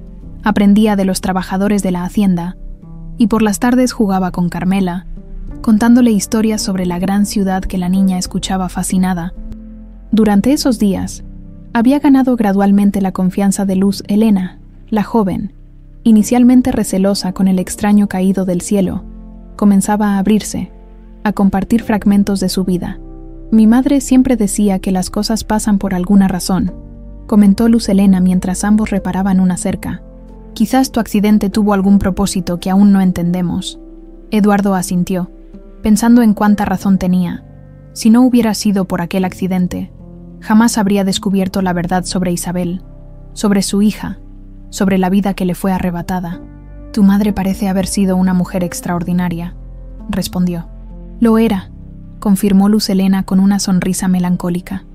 aprendía de los trabajadores de la hacienda y por las tardes jugaba con Carmela, contándole historias sobre la gran ciudad que la niña escuchaba fascinada. Durante esos días, había ganado gradualmente la confianza de Luz Helena, la joven, inicialmente recelosa con el extraño caído del cielo. Comenzaba a abrirse, a compartir fragmentos de su vida. Mi madre siempre decía que las cosas pasan por alguna razón, comentó Luz Helena mientras ambos reparaban una cerca. Quizás tu accidente tuvo algún propósito que aún no entendemos. Eduardo asintió, pensando en cuánta razón tenía. Si no hubiera sido por aquel accidente, jamás habría descubierto la verdad sobre Isabel, sobre su hija, sobre la vida que le fue arrebatada. Tu madre parece haber sido una mujer extraordinaria, respondió. Lo era, confirmó Luz Helena con una sonrisa melancólica.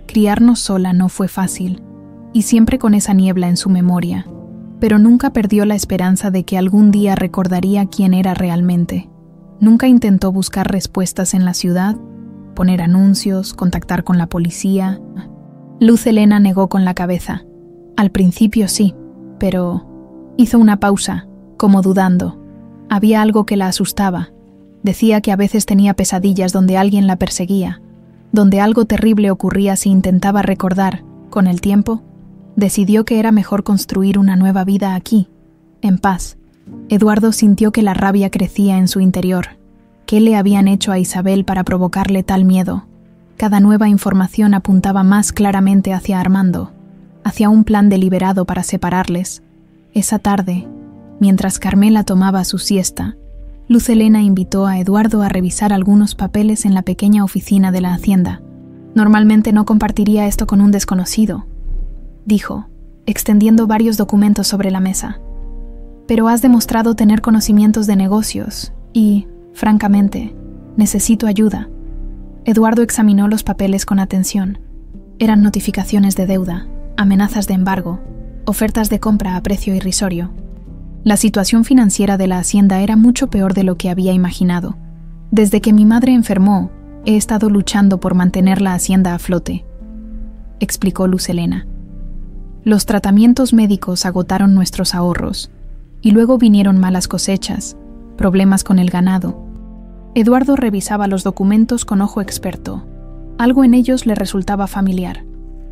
Criarnos sola no fue fácil, y siempre con esa niebla en su memoria, pero nunca perdió la esperanza de que algún día recordaría quién era realmente. Nunca intentó buscar respuestas en la ciudad, poner anuncios, contactar con la policía. Luz Helena negó con la cabeza. Al principio sí, pero... Hizo una pausa, como dudando. Había algo que la asustaba. Decía que a veces tenía pesadillas donde alguien la perseguía, donde algo terrible ocurría si intentaba recordar. Con el tiempo, decidió que era mejor construir una nueva vida aquí, en paz. Eduardo sintió que la rabia crecía en su interior. ¿Qué le habían hecho a Isabel para provocarle tal miedo? Cada nueva información apuntaba más claramente hacia Armando, hacia un plan deliberado para separarles. Esa tarde, mientras Carmela tomaba su siesta, Luz Helena invitó a Eduardo a revisar algunos papeles en la pequeña oficina de la hacienda. Normalmente no compartiría esto con un desconocido, dijo, extendiendo varios documentos sobre la mesa. Pero has demostrado tener conocimientos de negocios y, francamente, necesito ayuda. Eduardo examinó los papeles con atención. Eran notificaciones de deuda, amenazas de embargo, ofertas de compra a precio irrisorio. La situación financiera de la hacienda era mucho peor de lo que había imaginado. Desde que mi madre enfermó, he estado luchando por mantener la hacienda a flote, explicó Luz Helena. Los tratamientos médicos agotaron nuestros ahorros, y luego vinieron malas cosechas, problemas con el ganado. Eduardo revisaba los documentos con ojo experto. Algo en ellos le resultaba familiar.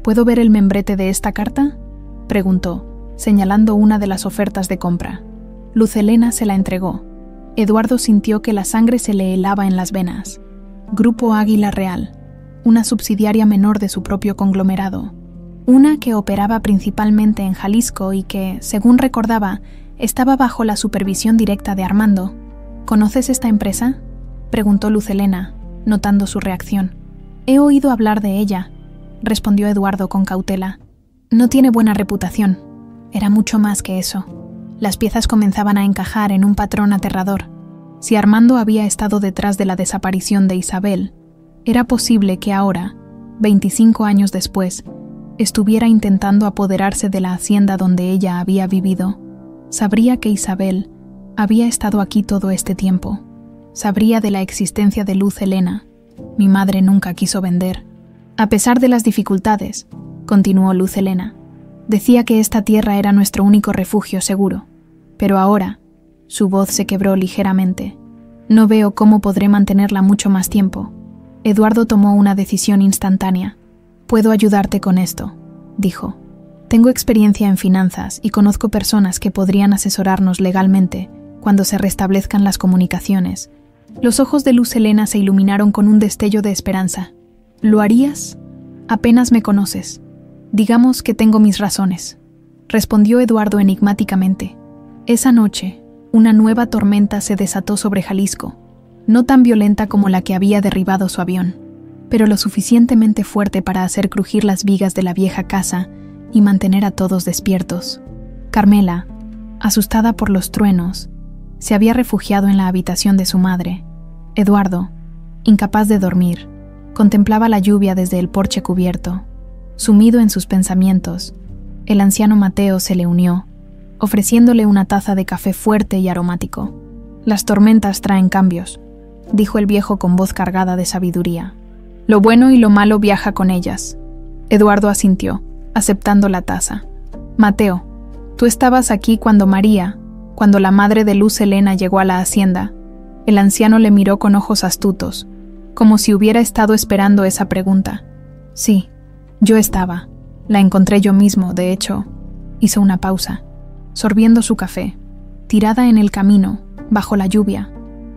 ¿Puedo ver el membrete de esta carta?, preguntó, señalando una de las ofertas de compra. Luz Helena se la entregó. Eduardo sintió que la sangre se le helaba en las venas. Grupo Águila Real, una subsidiaria menor de su propio conglomerado. Una que operaba principalmente en Jalisco y que, según recordaba, estaba bajo la supervisión directa de Armando. ¿Conoces esta empresa?, preguntó Luz Helena, notando su reacción. He oído hablar de ella, respondió Eduardo con cautela. No tiene buena reputación. Era mucho más que eso. Las piezas comenzaban a encajar en un patrón aterrador. Si Armando había estado detrás de la desaparición de Isabel, era posible que ahora, 25 años después, estuviera intentando apoderarse de la hacienda donde ella había vivido. Sabría que Isabel había estado aquí todo este tiempo. Sabría de la existencia de Luz Helena. Mi madre nunca quiso vender. A pesar de las dificultades, continuó Luz Helena, decía que esta tierra era nuestro único refugio seguro. Pero ahora, su voz se quebró ligeramente. No veo cómo podré mantenerla mucho más tiempo. Eduardo tomó una decisión instantánea. Puedo ayudarte con esto, dijo. Tengo experiencia en finanzas y conozco personas que podrían asesorarnos legalmente cuando se restablezcan las comunicaciones. Los ojos de Luz Helena se iluminaron con un destello de esperanza. ¿Lo harías? Apenas me conoces. Digamos que tengo mis razones, respondió Eduardo enigmáticamente. Esa noche, una nueva tormenta se desató sobre Jalisco, no tan violenta como la que había derribado su avión, pero lo suficientemente fuerte para hacer crujir las vigas de la vieja casa y mantener a todos despiertos. Carmela, asustada por los truenos, se había refugiado en la habitación de su madre. Eduardo, incapaz de dormir, contemplaba la lluvia desde el porche cubierto. Sumido en sus pensamientos, el anciano Mateo se le unió, ofreciéndole una taza de café fuerte y aromático. Las tormentas traen cambios, dijo el viejo con voz cargada de sabiduría. Lo bueno y lo malo viaja con ellas. Eduardo asintió. aceptando la taza. Mateo, tú estabas aquí cuando la madre de Luz Helena llegó a la hacienda. El anciano le miró con ojos astutos, como si hubiera estado esperando esa pregunta. Sí, yo estaba. La encontré yo mismo, de hecho. Hizo una pausa, sorbiendo su café, tirada en el camino, bajo la lluvia,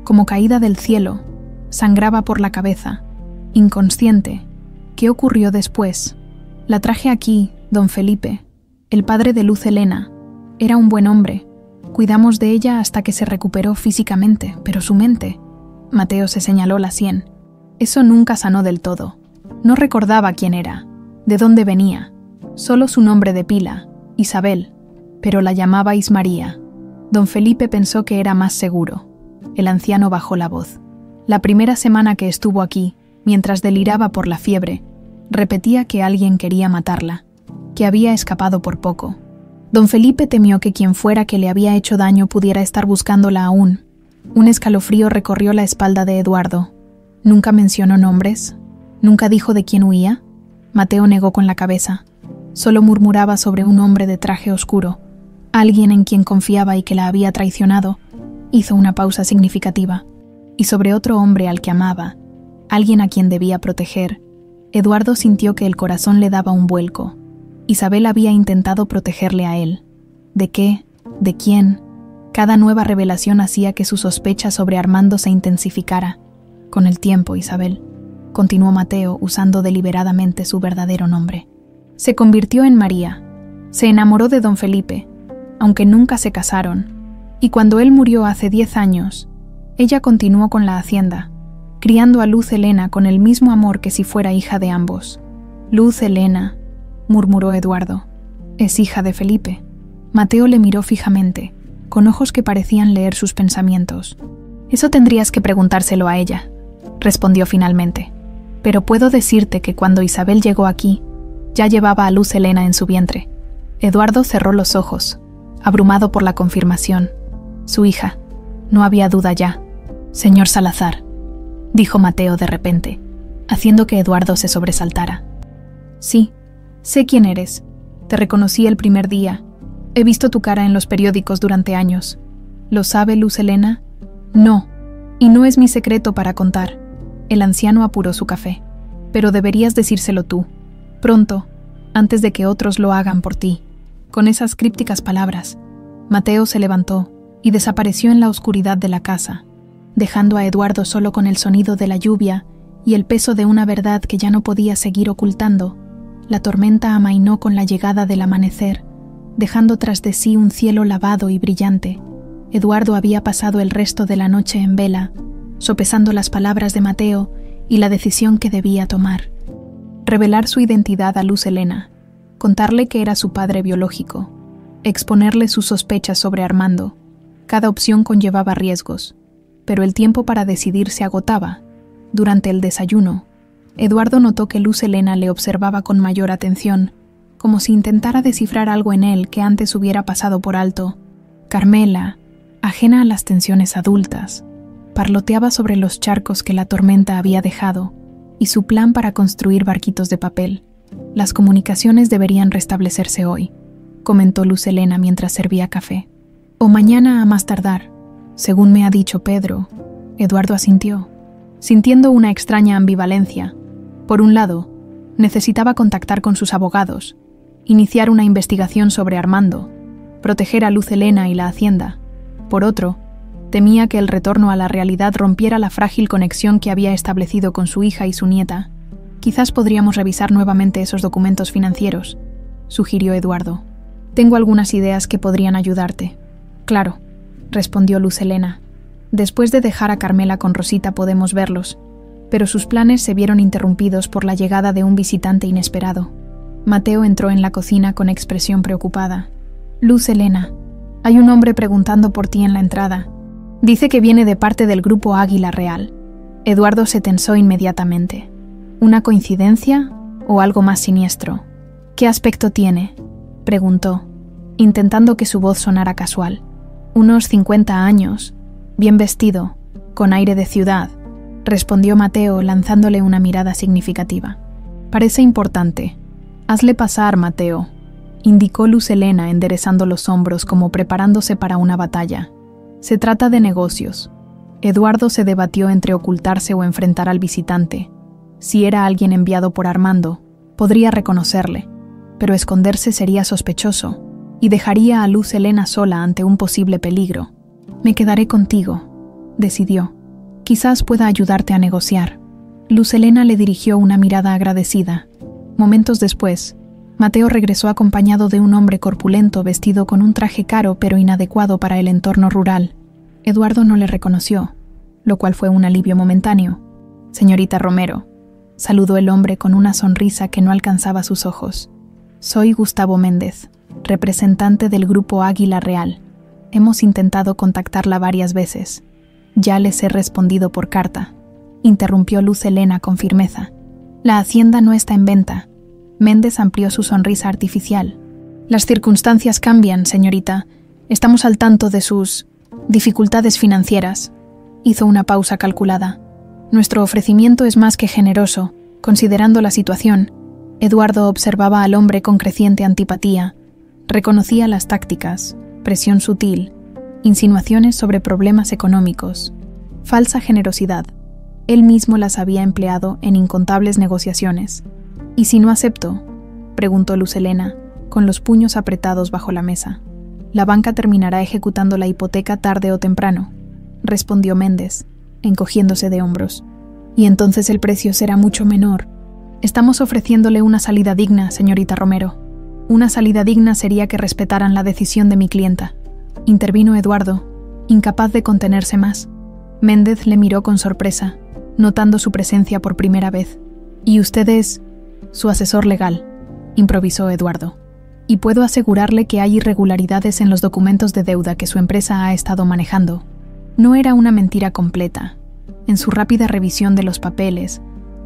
como caída del cielo, sangraba por la cabeza, inconsciente. ¿Qué ocurrió después? La traje aquí, don Felipe, el padre de Luz Helena. Era un buen hombre. Cuidamos de ella hasta que se recuperó físicamente, pero su mente... Mateo se señaló la sien. Eso nunca sanó del todo. No recordaba quién era, de dónde venía, solo su nombre de pila, Isabel, pero la llamaba Ismaría. Don Felipe pensó que era más seguro. El anciano bajó la voz. La primera semana que estuvo aquí, mientras deliraba por la fiebre, repetía que alguien quería matarla, que había escapado por poco. Don Felipe temió que quien fuera que le había hecho daño pudiera estar buscándola aún. Un escalofrío recorrió la espalda de Eduardo. ¿Nunca mencionó nombres? ¿Nunca dijo de quién huía? Mateo negó con la cabeza. Solo murmuraba sobre un hombre de traje oscuro, alguien en quien confiaba y que la había traicionado. Hizo una pausa significativa. Y sobre otro hombre al que amaba, alguien a quien debía proteger. Eduardo sintió que el corazón le daba un vuelco. Isabel había intentado protegerle a él. ¿De qué? ¿De quién? Cada nueva revelación hacía que su sospecha sobre Armando se intensificara. Con el tiempo, Isabel, continuó Mateo usando deliberadamente su verdadero nombre, se convirtió en María. Se enamoró de don Felipe, aunque nunca se casaron, y cuando él murió hace 10 años, ella continuó con la hacienda, criando a Luz Helena con el mismo amor que si fuera hija de ambos. Luz Helena, murmuró Eduardo, es hija de Felipe. Mateo le miró fijamente, con ojos que parecían leer sus pensamientos. Eso tendrías que preguntárselo a ella, respondió finalmente. Pero puedo decirte que cuando Isabel llegó aquí, ya llevaba a Luz Helena en su vientre. Eduardo cerró los ojos, abrumado por la confirmación. Su hija. No había duda ya. Señor Salazar, dijo Mateo de repente, haciendo que Eduardo se sobresaltara. Sí, sé quién eres. Te reconocí el primer día. He visto tu cara en los periódicos durante años. ¿Lo sabe Luz Helena? No, y no es mi secreto para contar. El anciano apuró su café. Pero deberías decírselo tú, pronto, antes de que otros lo hagan por ti. Con esas crípticas palabras, Mateo se levantó y desapareció en la oscuridad de la casa, dejando a Eduardo solo con el sonido de la lluvia y el peso de una verdad que ya no podía seguir ocultando. La tormenta amainó con la llegada del amanecer, dejando tras de sí un cielo lavado y brillante. Eduardo había pasado el resto de la noche en vela, sopesando las palabras de Mateo y la decisión que debía tomar. Revelar su identidad a Luz Helena, contarle que era su padre biológico, exponerle sus sospechas sobre Armando. Cada opción conllevaba riesgos, pero el tiempo para decidir se agotaba. Durante el desayuno, Eduardo notó que Luz Helena le observaba con mayor atención, como si intentara descifrar algo en él que antes hubiera pasado por alto. Carmela, ajena a las tensiones adultas, parloteaba sobre los charcos que la tormenta había dejado y su plan para construir barquitos de papel. Las comunicaciones deberían restablecerse hoy, comentó Luz Helena mientras servía café. O mañana a más tardar, según me ha dicho Pedro. Eduardo asintió, sintiendo una extraña ambivalencia. Por un lado, necesitaba contactar con sus abogados, iniciar una investigación sobre Armando, proteger a Luz Helena y la hacienda. Por otro, temía que el retorno a la realidad rompiera la frágil conexión que había establecido con su hija y su nieta. Quizás podríamos revisar nuevamente esos documentos financieros, sugirió Eduardo. Tengo algunas ideas que podrían ayudarte. Claro, respondió Luz Helena. Después de dejar a Carmela con Rosita podemos verlos, pero sus planes se vieron interrumpidos por la llegada de un visitante inesperado. Mateo entró en la cocina con expresión preocupada. Luz Helena, hay un hombre preguntando por ti en la entrada. Dice que viene de parte del grupo Águila Real. Eduardo se tensó inmediatamente. ¿Una coincidencia o algo más siniestro? ¿Qué aspecto tiene?, preguntó, intentando que su voz sonara casual. Unos 50 años, bien vestido, con aire de ciudad, respondió Mateo lanzándole una mirada significativa. Parece importante, Hazle pasar, Mateo, indicó Luz Helena enderezando los hombros como preparándose para una batalla. Se trata de negocios. Eduardo se debatió entre ocultarse o enfrentar al visitante. Si era alguien enviado por Armando, podría reconocerle, pero esconderse sería sospechoso y dejaría a Luz Helena sola ante un posible peligro. Me quedaré contigo, decidió. Quizás pueda ayudarte a negociar. Luz Helena le dirigió una mirada agradecida. Momentos después, Mateo regresó acompañado de un hombre corpulento vestido con un traje caro pero inadecuado para el entorno rural. Eduardo no le reconoció, lo cual fue un alivio momentáneo. Señorita Romero, saludó el hombre con una sonrisa que no alcanzaba sus ojos. Soy Gustavo Méndez, representante del Grupo Águila Real. Hemos intentado contactarla varias veces. Ya les he respondido por carta, interrumpió Luz Helena con firmeza. La hacienda no está en venta. Méndez amplió su sonrisa artificial. Las circunstancias cambian, señorita. Estamos al tanto de sus dificultades financieras. Hizo una pausa calculada. Nuestro ofrecimiento es más que generoso, considerando la situación. Eduardo observaba al hombre con creciente antipatía. Reconocía las tácticas, presión sutil, insinuaciones sobre problemas económicos, falsa generosidad. Él mismo las había empleado en incontables negociaciones. ¿Y si no acepto?, preguntó Luz Helena, con los puños apretados bajo la mesa. La banca terminará ejecutando la hipoteca tarde o temprano, respondió Méndez, encogiéndose de hombros. Y entonces el precio será mucho menor. Estamos ofreciéndole una salida digna, señorita Romero. Una salida digna sería que respetaran la decisión de mi clienta. Intervino Eduardo, incapaz de contenerse más. Méndez le miró con sorpresa, notando su presencia por primera vez. ¿Y usted es su asesor legal?, improvisó Eduardo. Y puedo asegurarle que hay irregularidades en los documentos de deuda que su empresa ha estado manejando. No era una mentira completa. En su rápida revisión de los papeles,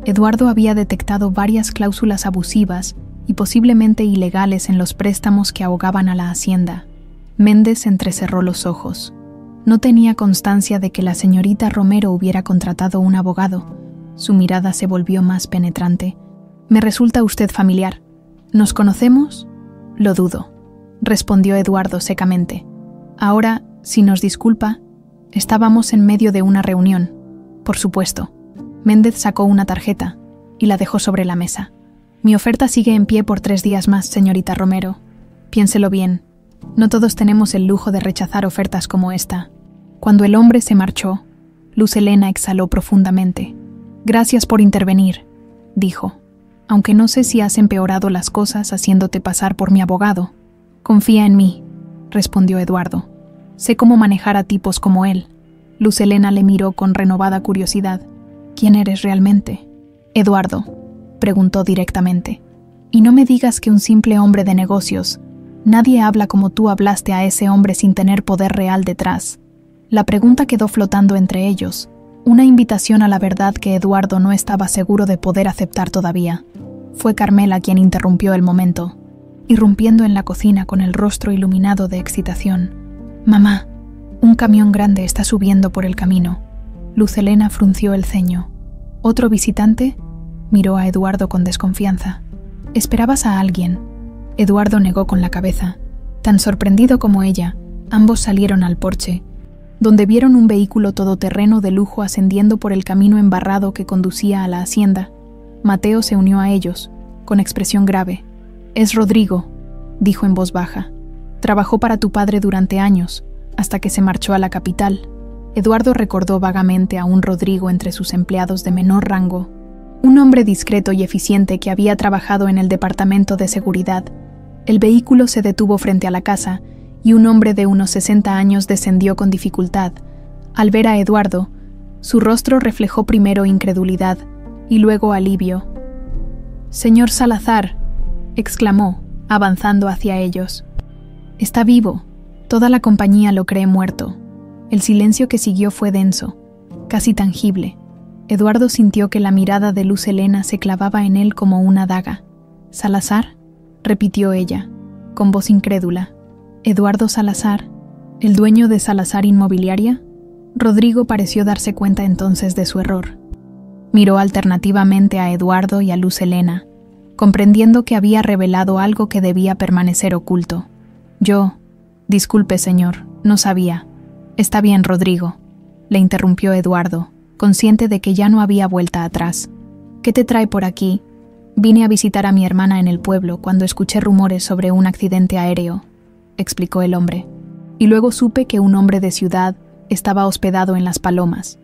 Eduardo había detectado varias cláusulas abusivas y posiblemente ilegales en los préstamos que ahogaban a la hacienda. Méndez entrecerró los ojos. No tenía constancia de que la señorita Romero hubiera contratado un abogado. Su mirada se volvió más penetrante. «Me resulta usted familiar. ¿Nos conocemos?» «Lo dudo», respondió Eduardo secamente. «Ahora, si nos disculpa, estábamos en medio de una reunión». «Por supuesto». Méndez sacó una tarjeta y la dejó sobre la mesa. «Mi oferta sigue en pie por 3 días más, señorita Romero. Piénselo bien. No todos tenemos el lujo de rechazar ofertas como esta». Cuando el hombre se marchó, Luz Helena exhaló profundamente. «Gracias por intervenir», dijo. «Aunque no sé si has empeorado las cosas haciéndote pasar por mi abogado». «Confía en mí», respondió Eduardo. «Sé cómo manejar a tipos como él». Luz Helena le miró con renovada curiosidad. «¿Quién eres realmente?» «Eduardo», preguntó directamente. «Y no me digas que un simple hombre de negocios. Nadie habla como tú hablaste a ese hombre sin tener poder real detrás». La pregunta quedó flotando entre ellos, una invitación a la verdad que Eduardo no estaba seguro de poder aceptar todavía. Fue Carmela quien interrumpió el momento, irrumpiendo en la cocina con el rostro iluminado de excitación. «Mamá, un camión grande está subiendo por el camino». Luz Helena frunció el ceño. «¿Otro visitante?», miró a Eduardo con desconfianza. «¿Esperabas a alguien?». Eduardo negó con la cabeza. Tan sorprendido como ella, ambos salieron al porche, donde vieron un vehículo todoterreno de lujo ascendiendo por el camino embarrado que conducía a la hacienda. Mateo se unió a ellos, con expresión grave. «Es Rodrigo», dijo en voz baja. «Trabajó para tu padre durante años, hasta que se marchó a la capital». Eduardo recordó vagamente a un Rodrigo entre sus empleados de menor rango, un hombre discreto y eficiente que había trabajado en el departamento de seguridad. El vehículo se detuvo frente a la casa y un hombre de unos 60 años descendió con dificultad. Al ver a Eduardo, su rostro reflejó primero incredulidad y luego alivio. «Señor Salazar», exclamó, avanzando hacia ellos. «Está vivo. Toda la compañía lo cree muerto». El silencio que siguió fue denso, casi tangible. Eduardo sintió que la mirada de Luz Helena se clavaba en él como una daga. «¿Salazar?», repitió ella, con voz incrédula. «¿Eduardo Salazar, el dueño de Salazar Inmobiliaria?». Rodrigo pareció darse cuenta entonces de su error. Miró alternativamente a Eduardo y a Luz Helena. comprendiendo que había revelado algo que debía permanecer oculto. Disculpe, señor, no sabía. Está bien, Rodrigo, le interrumpió Eduardo, consciente de que ya no había vuelta atrás. ¿Qué te trae por aquí? Vine a visitar a mi hermana en el pueblo cuando escuché rumores sobre un accidente aéreo, explicó el hombre. Y luego supe que un hombre de ciudad estaba hospedado en Las Palomas.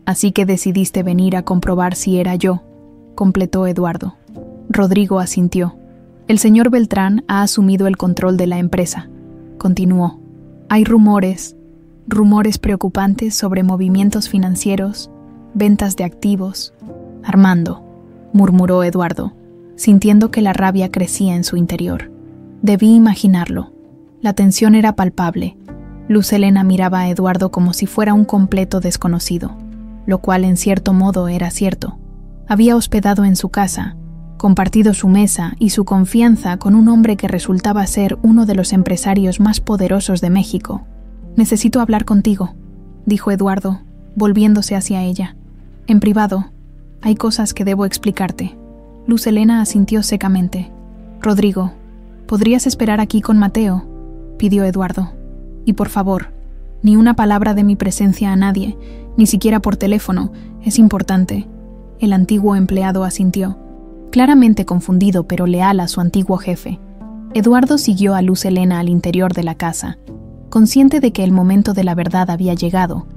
Así que decidiste venir a comprobar si era yo, completó Eduardo. Rodrigo asintió. El señor Beltrán ha asumido el control de la empresa, continuó. Hay rumores preocupantes sobre movimientos financieros, ventas de activos. Armando, murmuró Eduardo, sintiendo que la rabia crecía en su interior. Debí imaginarlo. La tensión era palpable. Luz Helena miraba a Eduardo como si fuera un completo desconocido, lo cual en cierto modo era cierto. Había hospedado en su casa, compartido su mesa y su confianza con un hombre que resultaba ser uno de los empresarios más poderosos de México. Necesito hablar contigo, dijo Eduardo, volviéndose hacia ella. En privado, hay cosas que debo explicarte. Luz Helena asintió secamente. Rodrigo, ¿podrías esperar aquí con Mateo?, pidió Eduardo. Y por favor, ni una palabra de mi presencia a nadie, ni siquiera por teléfono, es importante. El antiguo empleado asintió, claramente confundido pero leal a su antiguo jefe. Eduardo siguió a Luz Helena al interior de la casa, consciente de que el momento de la verdad había llegado.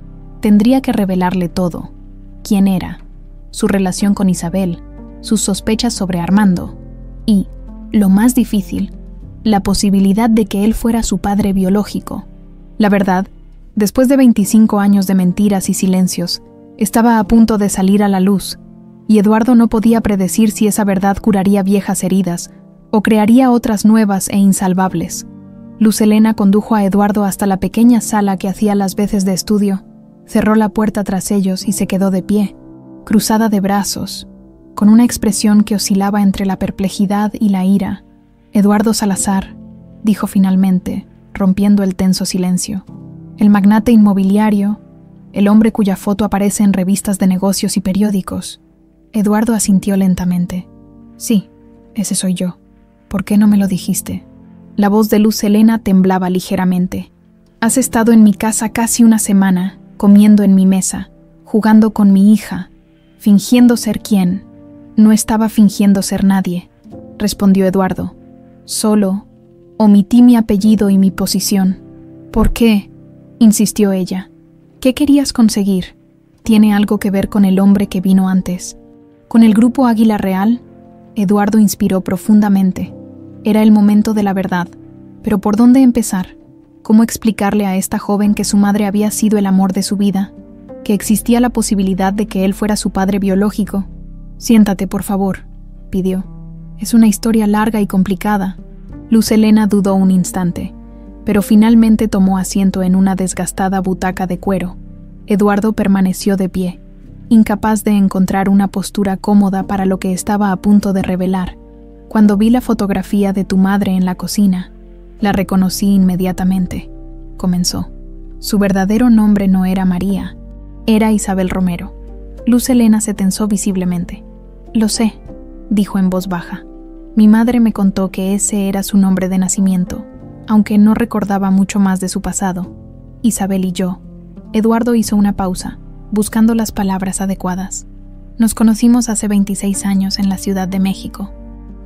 Tendría que revelarle todo: quién era, su relación con Isabel, sus sospechas sobre Armando y, lo más difícil, la posibilidad de que él fuera su padre biológico. La verdad, después de 25 años de mentiras y silencios, estaba a punto de salir a la luz, y Eduardo no podía predecir si esa verdad curaría viejas heridas o crearía otras nuevas e insalvables. Luz Helena condujo a Eduardo hasta la pequeña sala que hacía las veces de estudio, cerró la puerta tras ellos y se quedó de pie, cruzada de brazos, con una expresión que oscilaba entre la perplejidad y la ira. Eduardo Salazar, dijo finalmente, rompiendo el tenso silencio. El magnate inmobiliario, el hombre cuya foto aparece en revistas de negocios y periódicos. Eduardo asintió lentamente. Sí, ese soy yo. ¿Por qué no me lo dijiste? La voz de Luz Helena temblaba ligeramente. Has estado en mi casa casi una semana, comiendo en mi mesa, jugando con mi hija, fingiendo ser quién. No estaba fingiendo ser nadie, respondió Eduardo. Solo omití mi apellido y mi posición. ¿Por qué?, insistió ella. ¿Qué querías conseguir? ¿Tiene algo que ver con el hombre que vino antes? ¿Con el grupo Águila Real? Eduardo inspiró profundamente. Era el momento de la verdad. Pero ¿por dónde empezar? ¿Cómo explicarle a esta joven que su madre había sido el amor de su vida? Que existía la posibilidad de que él fuera su padre biológico. Siéntate, por favor, pidió. Es una historia larga y complicada. Luz Helena dudó un instante, pero finalmente tomó asiento en una desgastada butaca de cuero. Eduardo permaneció de pie, incapaz de encontrar una postura cómoda para lo que estaba a punto de revelar. Cuando vi la fotografía de tu madre en la cocina, la reconocí inmediatamente, comenzó. Su verdadero nombre no era María, era Isabel Romero. Luz Helena se tensó visiblemente. Lo sé, dijo en voz baja. Mi madre me contó que ese era su nombre de nacimiento, aunque no recordaba mucho más de su pasado. Isabel y yo. Eduardo hizo una pausa, buscando las palabras adecuadas. Nos conocimos hace 26 años en la Ciudad de México.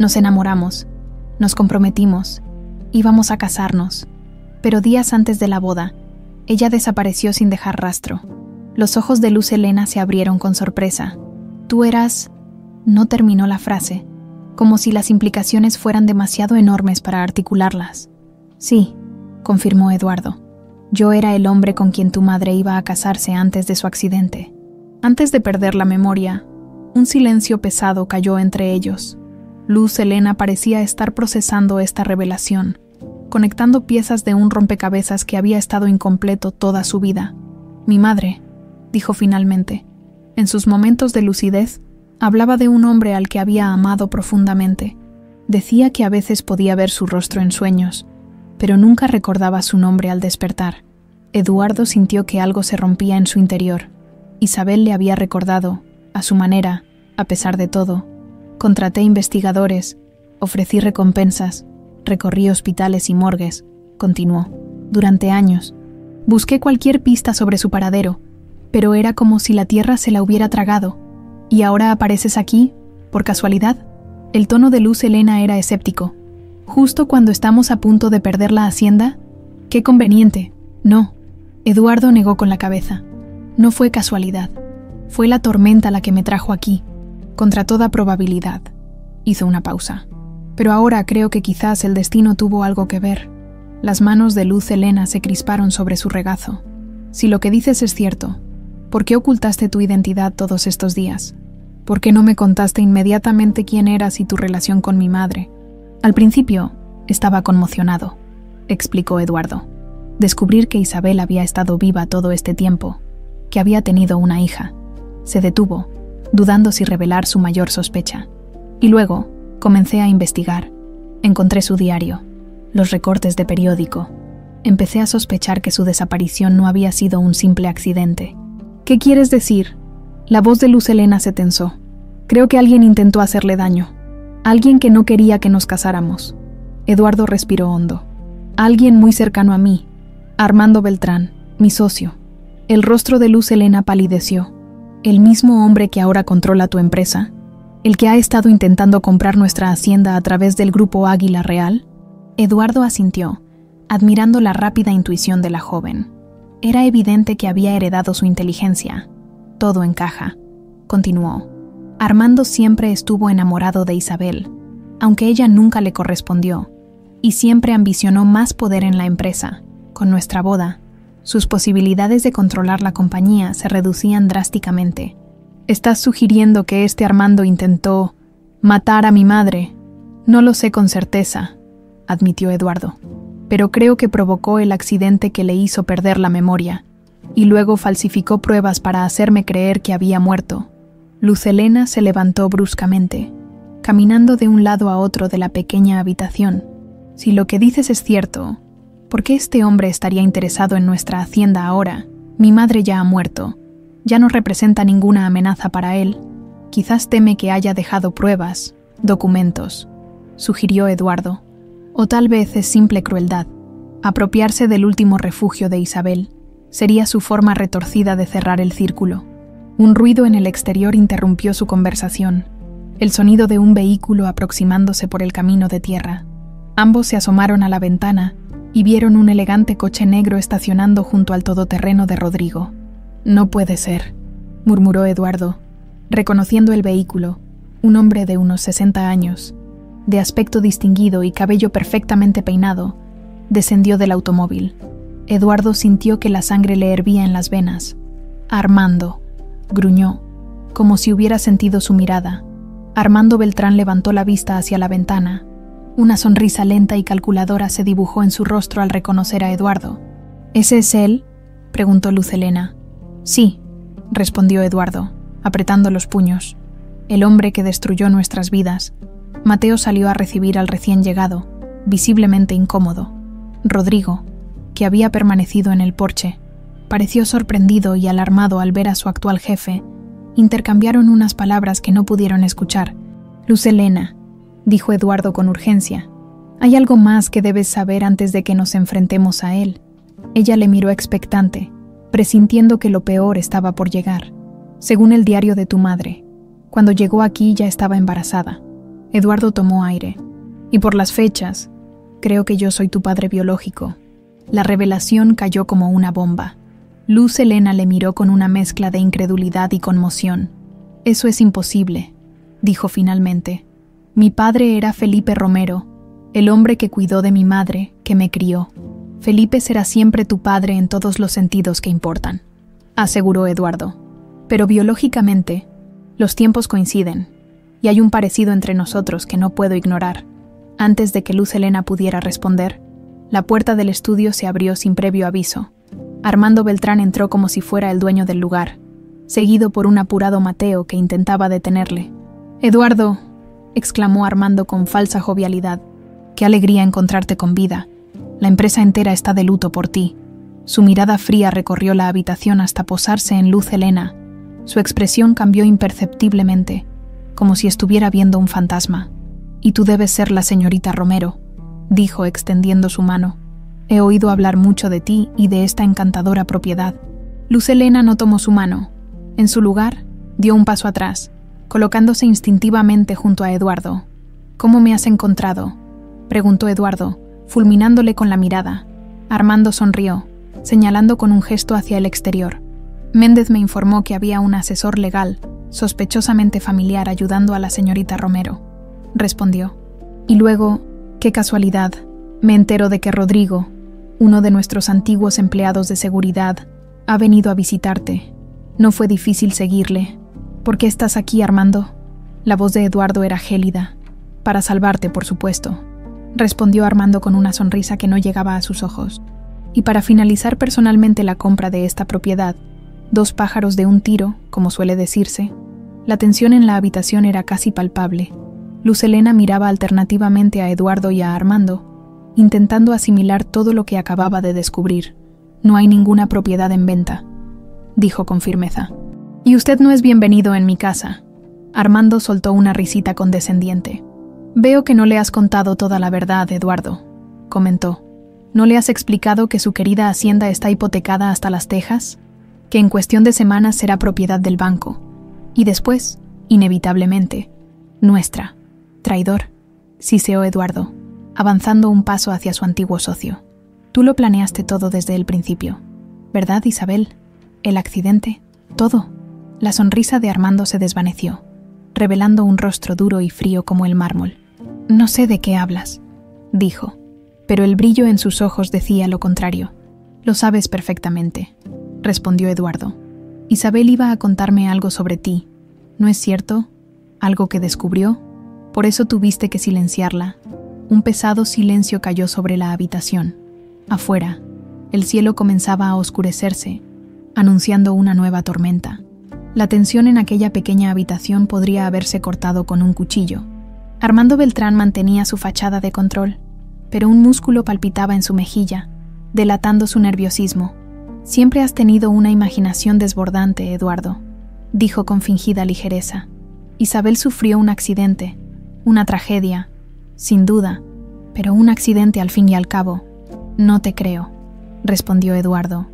Nos enamoramos, nos comprometimos, íbamos a casarnos. Pero días antes de la boda, ella desapareció sin dejar rastro. Los ojos de Luz Helena se abrieron con sorpresa. Tú eras... No terminó la frase, como si las implicaciones fueran demasiado enormes para articularlas. Sí, confirmó Eduardo. Yo era el hombre con quien tu madre iba a casarse antes de su accidente. Antes de perder la memoria, un silencio pesado cayó entre ellos. Luz Helena parecía estar procesando esta revelación, conectando piezas de un rompecabezas que había estado incompleto toda su vida. Mi madre, dijo finalmente. En sus momentos de lucidez, hablaba de un hombre al que había amado profundamente. Decía que a veces podía ver su rostro en sueños, pero nunca recordaba su nombre al despertar. Eduardo sintió que algo se rompía en su interior. Isabel le había recordado, a su manera, a pesar de todo, Contraté investigadores, ofrecí recompensas, recorrí hospitales y morgues, continuó, durante años. Busqué cualquier pista sobre su paradero, pero era como si la tierra se la hubiera tragado. ¿Y ahora apareces aquí, por casualidad? El tono de Luz Helena era escéptico. ¿Justo cuando estamos a punto de perder la hacienda? ¡Qué conveniente! No. Eduardo negó con la cabeza. No fue casualidad. Fue la tormenta la que me trajo aquí. Contra toda probabilidad. Hizo una pausa. Pero ahora creo que quizás el destino tuvo algo que ver. Las manos de Luz Helena se crisparon sobre su regazo. Si lo que dices es cierto, ¿por qué ocultaste tu identidad todos estos días? ¿Por qué no me contaste inmediatamente quién eras y tu relación con mi madre? Al principio, estaba conmocionado, explicó Eduardo. Descubrir que Isabel había estado viva todo este tiempo, que había tenido una hija. Se detuvo, dudando si revelar su mayor sospecha. Y luego, comencé a investigar. Encontré su diario, los recortes de periódico. Empecé a sospechar que su desaparición no había sido un simple accidente. ¿Qué quieres decir? La voz de Luz Helena se tensó. Creo que alguien intentó hacerle daño. Alguien que no quería que nos casáramos. Eduardo respiró hondo. Alguien muy cercano a mí. Armando Beltrán, mi socio. El rostro de Luz Helena palideció. ¿El mismo hombre que ahora controla tu empresa? ¿El que ha estado intentando comprar nuestra hacienda a través del grupo Águila Real? Eduardo asintió, admirando la rápida intuición de la joven. Era evidente que había heredado su inteligencia. Todo encaja. Continuó. Armando siempre estuvo enamorado de Isabel, aunque ella nunca le correspondió, y siempre ambicionó más poder en la empresa. Con nuestra boda, sus posibilidades de controlar la compañía se reducían drásticamente. ¿Estás sugiriendo que este Armando intentó matar a mi madre? No lo sé con certeza, admitió Eduardo, pero creo que provocó el accidente que le hizo perder la memoria, y luego falsificó pruebas para hacerme creer que había muerto. Luz Helena se levantó bruscamente, caminando de un lado a otro de la pequeña habitación. Si lo que dices es cierto, ¿por qué este hombre estaría interesado en nuestra hacienda ahora? Mi madre ya ha muerto. Ya no representa ninguna amenaza para él. Quizás teme que haya dejado pruebas, documentos, sugirió Eduardo. O tal vez es simple crueldad. Apropiarse del último refugio de Isabel sería su forma retorcida de cerrar el círculo. Un ruido en el exterior interrumpió su conversación, el sonido de un vehículo aproximándose por el camino de tierra. Ambos se asomaron a la ventana y vieron un elegante coche negro estacionando junto al todoterreno de Rodrigo. No puede ser, murmuró Eduardo, reconociendo el vehículo, un hombre de unos 60 años, de aspecto distinguido y cabello perfectamente peinado, descendió del automóvil. Eduardo sintió que la sangre le hervía en las venas. Armando, gruñó, como si hubiera sentido su mirada. Armando Beltrán levantó la vista hacia la ventana. Una sonrisa lenta y calculadora se dibujó en su rostro al reconocer a Eduardo. ¿Ese es él?, preguntó Luz Helena. Sí, respondió Eduardo, apretando los puños. El hombre que destruyó nuestras vidas. Mateo salió a recibir al recién llegado, visiblemente incómodo. Rodrigo, que había permanecido en el porche, pareció sorprendido y alarmado al ver a su actual jefe. Intercambiaron unas palabras que no pudieron escuchar. Luz Helena, dijo Eduardo con urgencia, hay algo más que debes saber antes de que nos enfrentemos a él. Ella le miró expectante, presintiendo que lo peor estaba por llegar. Según el diario de tu madre, cuando llegó aquí ya estaba embarazada. Eduardo tomó aire. Y por las fechas, creo que yo soy tu padre biológico. La revelación cayó como una bomba. Luz Helena le miró con una mezcla de incredulidad y conmoción. Eso es imposible, dijo finalmente. Mi padre era Felipe Romero, el hombre que cuidó de mi madre, que me crió. Felipe será siempre tu padre en todos los sentidos que importan, aseguró Eduardo. Pero biológicamente, los tiempos coinciden, y hay un parecido entre nosotros que no puedo ignorar. Antes de que Luz Helena pudiera responder, la puerta del estudio se abrió sin previo aviso. Armando Beltrán entró como si fuera el dueño del lugar, seguido por un apurado Mateo que intentaba detenerle. «Eduardo», exclamó Armando con falsa jovialidad, «qué alegría encontrarte con vida. La empresa entera está de luto por ti». Su mirada fría recorrió la habitación hasta posarse en Luz Helena. Su expresión cambió imperceptiblemente, como si estuviera viendo un fantasma. «Y tú debes ser la señorita Romero», dijo extendiendo su mano. «He oído hablar mucho de ti y de esta encantadora propiedad». Luz Helena no tomó su mano. En su lugar, dio un paso atrás, colocándose instintivamente junto a Eduardo. «¿Cómo me has encontrado?», preguntó Eduardo, fulminándole con la mirada. Armando sonrió, señalando con un gesto hacia el exterior. «Méndez me informó que había un asesor legal, sospechosamente familiar, ayudando a la señorita Romero», respondió. «Y luego, qué casualidad, me entero de que Rodrigo, uno de nuestros antiguos empleados de seguridad, ha venido a visitarte. No fue difícil seguirle. ¿Por qué estás aquí, Armando?». La voz de Eduardo era gélida. «Para salvarte, por supuesto», respondió Armando con una sonrisa que no llegaba a sus ojos. «Y para finalizar personalmente la compra de esta propiedad, 2 pájaros de un tiro, como suele decirse». La tensión en la habitación era casi palpable. Luz Helena miraba alternativamente a Eduardo y a Armando, intentando asimilar todo lo que acababa de descubrir. «No hay ninguna propiedad en venta», dijo con firmeza. «Y usted no es bienvenido en mi casa». Armando soltó una risita condescendiente. «Veo que no le has contado toda la verdad, Eduardo», comentó. «¿No le has explicado que su querida hacienda está hipotecada hasta las tejas? Que en cuestión de semanas será propiedad del banco. Y después, inevitablemente, nuestra». «Traidor», siseó Eduardo, avanzando un paso hacia su antiguo socio. «Tú lo planeaste todo desde el principio, ¿verdad, Isabel? El accidente, todo». La sonrisa de Armando se desvaneció, revelando un rostro duro y frío como el mármol. «No sé de qué hablas», dijo, pero el brillo en sus ojos decía lo contrario. «Lo sabes perfectamente», respondió Eduardo. «Isabel iba a contarme algo sobre ti, ¿no es cierto? ¿Algo que descubrió? Por eso tuviste que silenciarla». Un pesado silencio cayó sobre la habitación. Afuera, el cielo comenzaba a oscurecerse, anunciando una nueva tormenta. La tensión en aquella pequeña habitación podría haberse cortado con un cuchillo. Armando Beltrán mantenía su fachada de control, pero un músculo palpitaba en su mejilla, delatando su nerviosismo. «Siempre has tenido una imaginación desbordante, Eduardo», dijo con fingida ligereza. «Isabel sufrió un accidente, una tragedia, sin duda, pero un accidente al fin y al cabo». «No te creo», respondió Eduardo,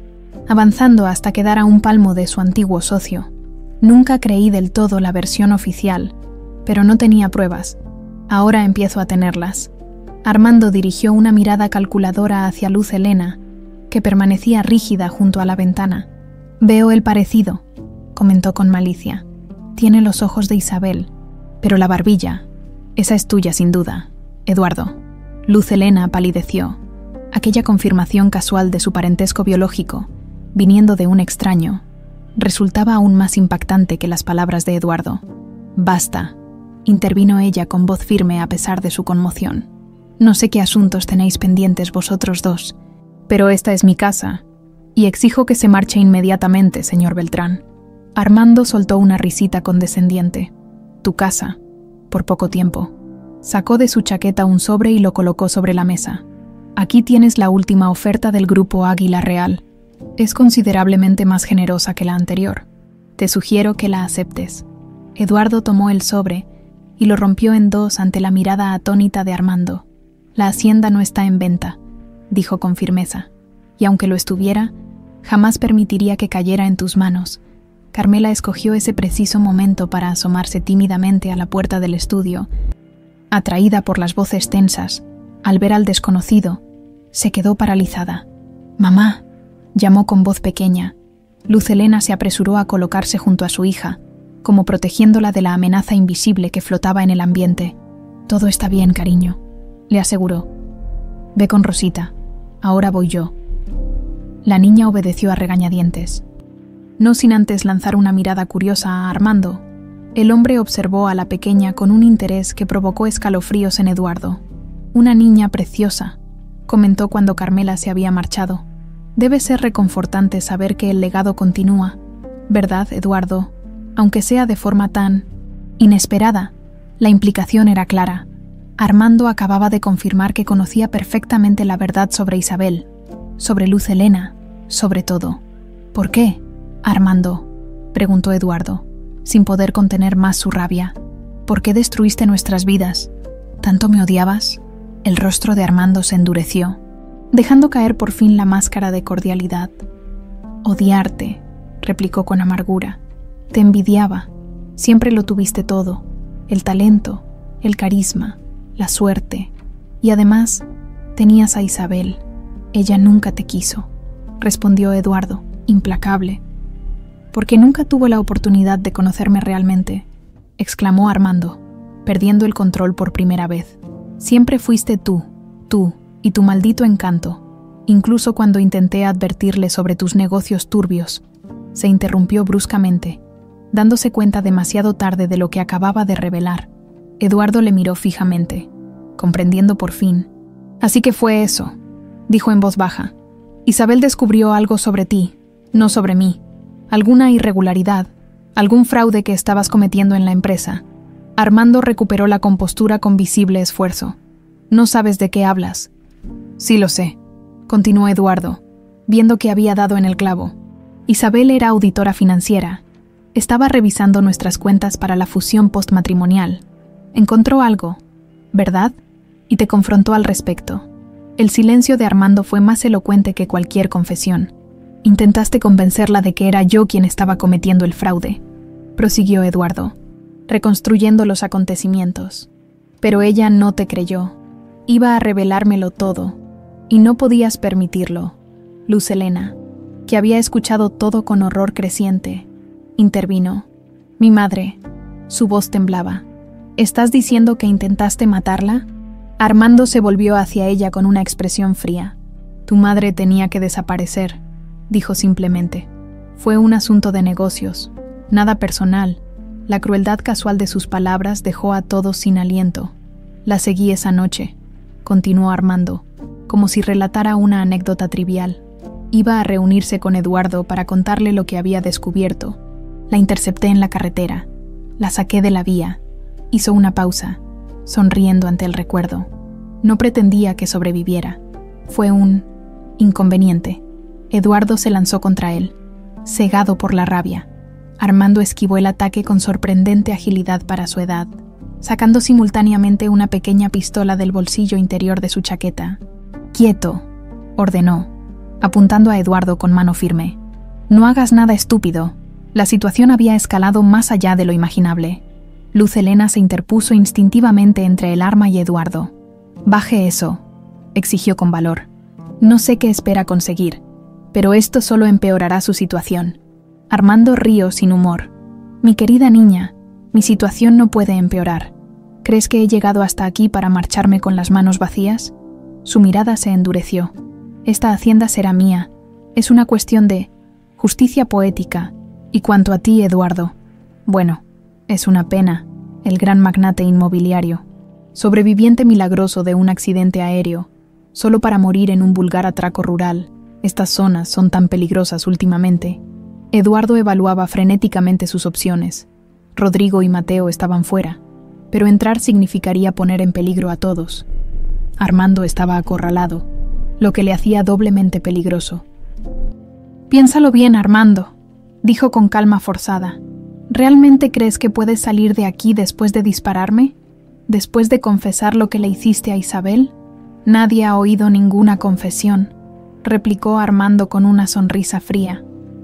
avanzando hasta quedar a un palmo de su antiguo socio. «Nunca creí del todo la versión oficial, pero no tenía pruebas. Ahora empiezo a tenerlas». Armando dirigió una mirada calculadora hacia Luz Helena, que permanecía rígida junto a la ventana. «Veo el parecido», comentó con malicia. «Tiene los ojos de Isabel, pero la barbilla, esa es tuya sin duda, Eduardo». Luz Helena palideció. Aquella confirmación casual de su parentesco biológico, viniendo de un extraño, resultaba aún más impactante que las palabras de Eduardo. «Basta», intervino ella con voz firme a pesar de su conmoción. «No sé qué asuntos tenéis pendientes vosotros dos, pero esta es mi casa, y exijo que se marche inmediatamente, señor Beltrán». Armando soltó una risita condescendiente. «Tu casa, por poco tiempo». Sacó de su chaqueta un sobre y lo colocó sobre la mesa. «Aquí tienes la última oferta del grupo Águila Real. Es considerablemente más generosa que la anterior. Te sugiero que la aceptes». Eduardo tomó el sobre y lo rompió en 2 ante la mirada atónita de Armando. «La hacienda no está en venta», dijo con firmeza, «y aunque lo estuviera, jamás permitiría que cayera en tus manos». Carmela escogió ese preciso momento para asomarse tímidamente a la puerta del estudio. Atraída por las voces tensas, al ver al desconocido, se quedó paralizada. «Mamá», llamó con voz pequeña. Luz Helena se apresuró a colocarse junto a su hija, como protegiéndola de la amenaza invisible que flotaba en el ambiente. «Todo está bien, cariño», le aseguró. «Ve con Rosita, ahora voy yo». La niña obedeció a regañadientes. No sin antes lanzar una mirada curiosa a Armando, el hombre observó a la pequeña con un interés que provocó escalofríos en Eduardo. «Una niña preciosa», comentó cuando Carmela se había marchado. «Debe ser reconfortante saber que el legado continúa, ¿verdad, Eduardo? Aunque sea de forma tan inesperada». La implicación era clara. Armando acababa de confirmar que conocía perfectamente la verdad sobre Isabel, sobre Luz Helena, sobre todo. «¿Por qué, Armando?», preguntó Eduardo, sin poder contener más su rabia. ¿Por qué destruiste nuestras vidas? ¿Tanto me odiabas? El rostro de Armando se endureció, dejando caer por fin la máscara de cordialidad. Odiarte, replicó con amargura. Te envidiaba. Siempre lo tuviste todo: el talento, el carisma, la suerte. Y además, tenías a Isabel. Ella nunca te quiso, respondió Eduardo, implacable. Porque nunca tuvo la oportunidad de conocerme realmente, exclamó Armando, perdiendo el control por primera vez. Siempre fuiste tú y tu maldito encanto. Incluso cuando intenté advertirle sobre tus negocios turbios, se interrumpió bruscamente, dándose cuenta demasiado tarde de lo que acababa de revelar. Eduardo le miró fijamente, comprendiendo por fin. Así que fue eso, dijo en voz baja. Isabel descubrió algo sobre ti, no sobre mí. Alguna irregularidad, algún fraude que estabas cometiendo en la empresa. Armando recuperó la compostura con visible esfuerzo. No sabes de qué hablas. Sí lo sé, continuó Eduardo, viendo que había dado en el clavo. Isabel era auditora financiera. Estaba revisando nuestras cuentas para la fusión postmatrimonial. Encontró algo, ¿verdad? Y te confrontó al respecto. El silencio de Armando fue más elocuente que cualquier confesión. Intentaste convencerla de que era yo quien estaba cometiendo el fraude, prosiguió Eduardo, reconstruyendo los acontecimientos. Pero ella no te creyó. Iba a revelármelo todo, y no podías permitirlo. Luz Helena, que había escuchado todo con horror creciente, intervino. Mi madre. Su voz temblaba. ¿Estás diciendo que intentaste matarla? Armando se volvió hacia ella con una expresión fría. Tu madre tenía que desaparecer, dijo simplemente. Fue un asunto de negocios, nada personal. La crueldad casual de sus palabras dejó a todos sin aliento. La seguí esa noche, continuó Armando, como si relatara una anécdota trivial. Iba a reunirse con Eduardo para contarle lo que había descubierto. La intercepté en la carretera. La saqué de la vía. Hizo una pausa, sonriendo ante el recuerdo. No pretendía que sobreviviera. Fue un inconveniente. Eduardo se lanzó contra él, cegado por la rabia. Armando esquivó el ataque con sorprendente agilidad para su edad, sacando simultáneamente una pequeña pistola del bolsillo interior de su chaqueta. «Quieto», ordenó, apuntando a Eduardo con mano firme. «No hagas nada estúpido». La situación había escalado más allá de lo imaginable. Luz Helena se interpuso instintivamente entre el arma y Eduardo. «Baje eso», exigió con valor. «No sé qué espera conseguir, pero esto solo empeorará su situación». Armando rió sin humor. «Mi querida niña, mi situación no puede empeorar. ¿Crees que he llegado hasta aquí para marcharme con las manos vacías?» Su mirada se endureció. «Esta hacienda será mía. Es una cuestión de justicia poética. Y cuanto a ti, Eduardo, bueno, es una pena, el gran magnate inmobiliario, sobreviviente milagroso de un accidente aéreo, solo para morir en un vulgar atraco rural. Estas zonas son tan peligrosas últimamente». Eduardo evaluaba frenéticamente sus opciones. Rodrigo y Mateo estaban fuera, pero entrar significaría poner en peligro a todos. Armando estaba acorralado, lo que le hacía doblemente peligroso. «Piénsalo bien, Armando», dijo con calma forzada. «¿Realmente crees que puedes salir de aquí después de dispararme? ¿Después de confesar lo que le hiciste a Isabel?» «Nadie ha oído ninguna confesión», replicó Armando con una sonrisa fría.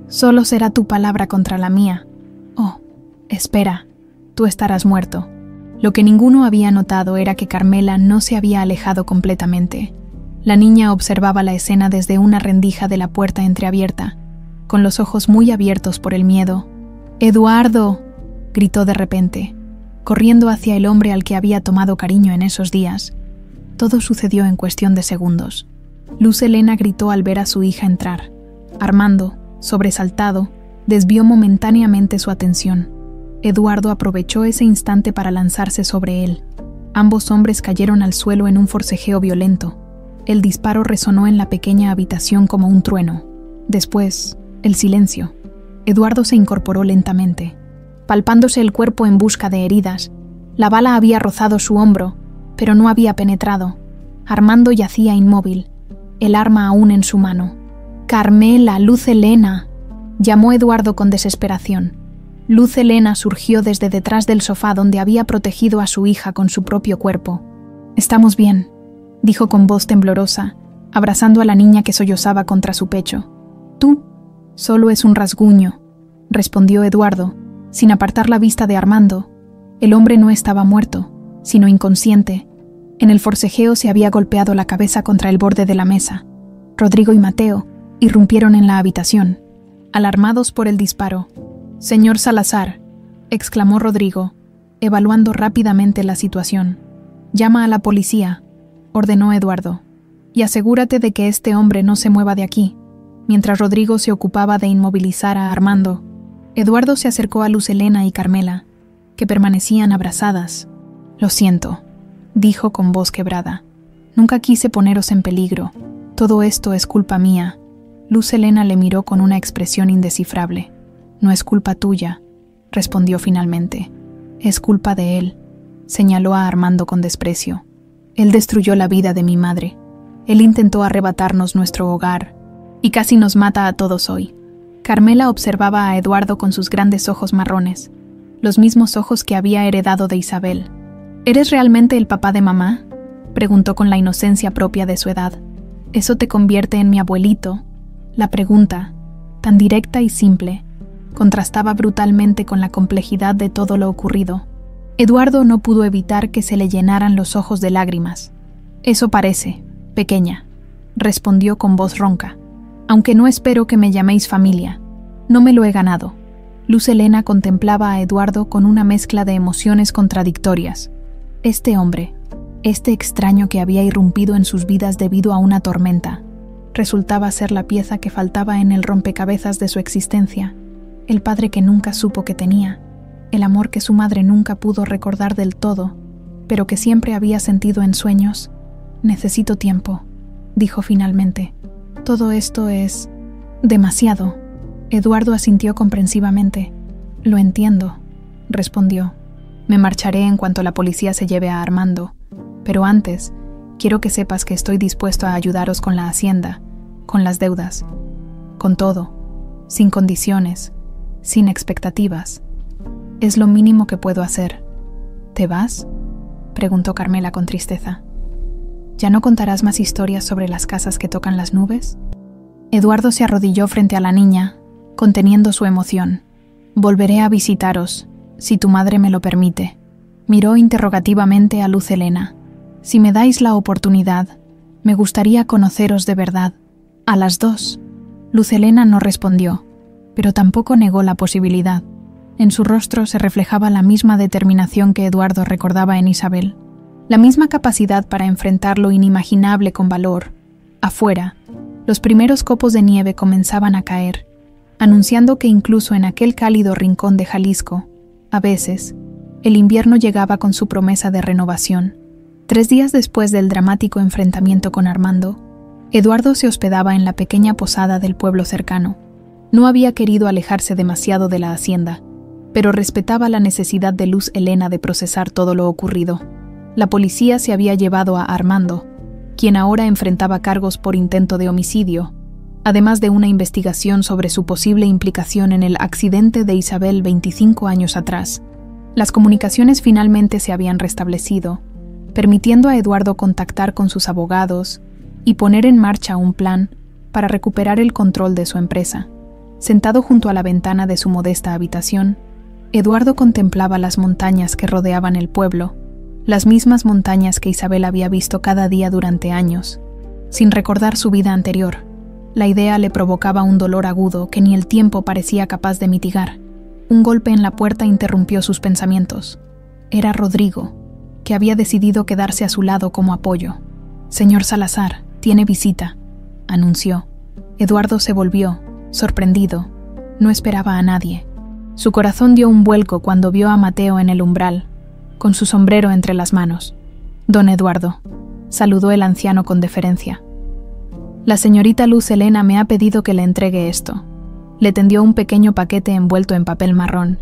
«Solo será tu palabra contra la mía. Oh, espera, tú estarás muerto». Lo que ninguno había notado era que Carmela no se había alejado completamente. La niña observaba la escena desde una rendija de la puerta entreabierta, con los ojos muy abiertos por el miedo. «¡Eduardo!», gritó de repente, corriendo hacia el hombre al que había tomado cariño en esos días. Todo sucedió en cuestión de segundos. Luz Helena gritó al ver a su hija entrar. Armando, sobresaltado, desvió momentáneamente su atención. Eduardo aprovechó ese instante para lanzarse sobre él. Ambos hombres cayeron al suelo en un forcejeo violento. El disparo resonó en la pequeña habitación como un trueno. Después, el silencio. Eduardo se incorporó lentamente, palpándose el cuerpo en busca de heridas. La bala había rozado su hombro, pero no había penetrado. Armando yacía inmóvil, el arma aún en su mano. «Carmela, Luz Helena», llamó Eduardo con desesperación. Luz Helena surgió desde detrás del sofá donde había protegido a su hija con su propio cuerpo. «Estamos bien», dijo con voz temblorosa, abrazando a la niña que sollozaba contra su pecho. «Tú, solo es un rasguño», respondió Eduardo, sin apartar la vista de Armando. El hombre no estaba muerto, sino inconsciente. En el forcejeo se había golpeado la cabeza contra el borde de la mesa. Rodrigo y Mateo irrumpieron en la habitación, alarmados por el disparo. «Señor Salazar», exclamó Rodrigo, evaluando rápidamente la situación. «Llama a la policía», ordenó Eduardo, «y asegúrate de que este hombre no se mueva de aquí», mientras Rodrigo se ocupaba de inmovilizar a Armando. Eduardo se acercó a Luz Helena y Carmela, que permanecían abrazadas. «Lo siento», dijo con voz quebrada. «Nunca quise poneros en peligro. Todo esto es culpa mía». Luz Helena le miró con una expresión indescifrable. «No es culpa tuya», respondió finalmente. «Es culpa de él», señaló a Armando con desprecio. «Él destruyó la vida de mi madre. Él intentó arrebatarnos nuestro hogar y casi nos mata a todos hoy». Carmela observaba a Eduardo con sus grandes ojos marrones, los mismos ojos que había heredado de Isabel. «¿Eres realmente el papá de mamá?», preguntó con la inocencia propia de su edad. «¿Eso te convierte en mi abuelito?». La pregunta, tan directa y simple, contrastaba brutalmente con la complejidad de todo lo ocurrido. Eduardo no pudo evitar que se le llenaran los ojos de lágrimas. «Eso parece, pequeña», respondió con voz ronca. «Aunque no espero que me llaméis familia. No me lo he ganado». Luz Helena contemplaba a Eduardo con una mezcla de emociones contradictorias. Este hombre, este extraño que había irrumpido en sus vidas debido a una tormenta, resultaba ser la pieza que faltaba en el rompecabezas de su existencia, el padre que nunca supo que tenía, el amor que su madre nunca pudo recordar del todo, pero que siempre había sentido en sueños. «Necesito tiempo», dijo finalmente. «Todo esto es demasiado». Eduardo asintió comprensivamente. «Lo entiendo», respondió. «Me marcharé en cuanto la policía se lleve a Armando, pero antes quiero que sepas que estoy dispuesto a ayudaros con la hacienda, con las deudas, con todo, sin condiciones, sin expectativas. Es lo mínimo que puedo hacer». «¿Te vas?», preguntó Carmela con tristeza. «¿Ya no contarás más historias sobre las casas que tocan las nubes?». Eduardo se arrodilló frente a la niña, conteniendo su emoción. «Volveré a visitaros, si tu madre me lo permite». Miró interrogativamente a Luz Helena. «Si me dais la oportunidad, me gustaría conoceros de verdad, a las dos». Luz Helena no respondió, pero tampoco negó la posibilidad. En su rostro se reflejaba la misma determinación que Eduardo recordaba en Isabel, la misma capacidad para enfrentar lo inimaginable con valor. Afuera, los primeros copos de nieve comenzaban a caer, anunciando que incluso en aquel cálido rincón de Jalisco, a veces, el invierno llegaba con su promesa de renovación. 3 días después del dramático enfrentamiento con Armando, Eduardo se hospedaba en la pequeña posada del pueblo cercano. No había querido alejarse demasiado de la hacienda, pero respetaba la necesidad de Luz Helena de procesar todo lo ocurrido. La policía se había llevado a Armando, quien ahora enfrentaba cargos por intento de homicidio, además de una investigación sobre su posible implicación en el accidente de Isabel 25 años atrás. Las comunicaciones finalmente se habían restablecido, permitiendo a Eduardo contactar con sus abogados y poner en marcha un plan para recuperar el control de su empresa. Sentado junto a la ventana de su modesta habitación, Eduardo contemplaba las montañas que rodeaban el pueblo, las mismas montañas que Isabel había visto cada día durante años. Sin recordar su vida anterior, la idea le provocaba un dolor agudo que ni el tiempo parecía capaz de mitigar. Un golpe en la puerta interrumpió sus pensamientos. Era Rodrigo, que había decidido quedarse a su lado como apoyo. «Señor Salazar, tiene visita», anunció. Eduardo se volvió, sorprendido. No esperaba a nadie. Su corazón dio un vuelco cuando vio a Mateo en el umbral, con su sombrero entre las manos. «Don Eduardo», saludó el anciano con deferencia. «La señorita Luz Helena me ha pedido que le entregue esto». Le tendió un pequeño paquete envuelto en papel marrón.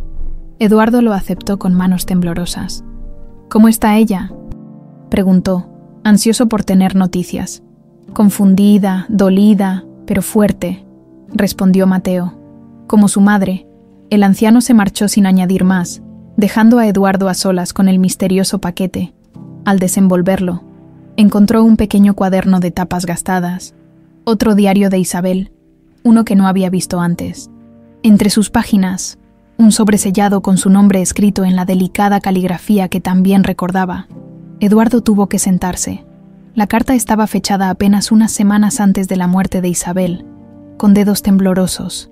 Eduardo lo aceptó con manos temblorosas. «¿Cómo está ella?», preguntó, ansioso por tener noticias. «Confundida, dolida, pero fuerte», respondió Mateo. «Como su madre, El anciano se marchó sin añadir más, dejando a Eduardo a solas con el misterioso paquete. Al desenvolverlo, encontró un pequeño cuaderno de tapas gastadas, otro diario de Isabel, uno que no había visto antes. Entre sus páginas, un sobresellado con su nombre escrito en la delicada caligrafía que también recordaba. Eduardo tuvo que sentarse. La carta estaba fechada apenas unas semanas antes de la muerte de Isabel. Con dedos temblorosos,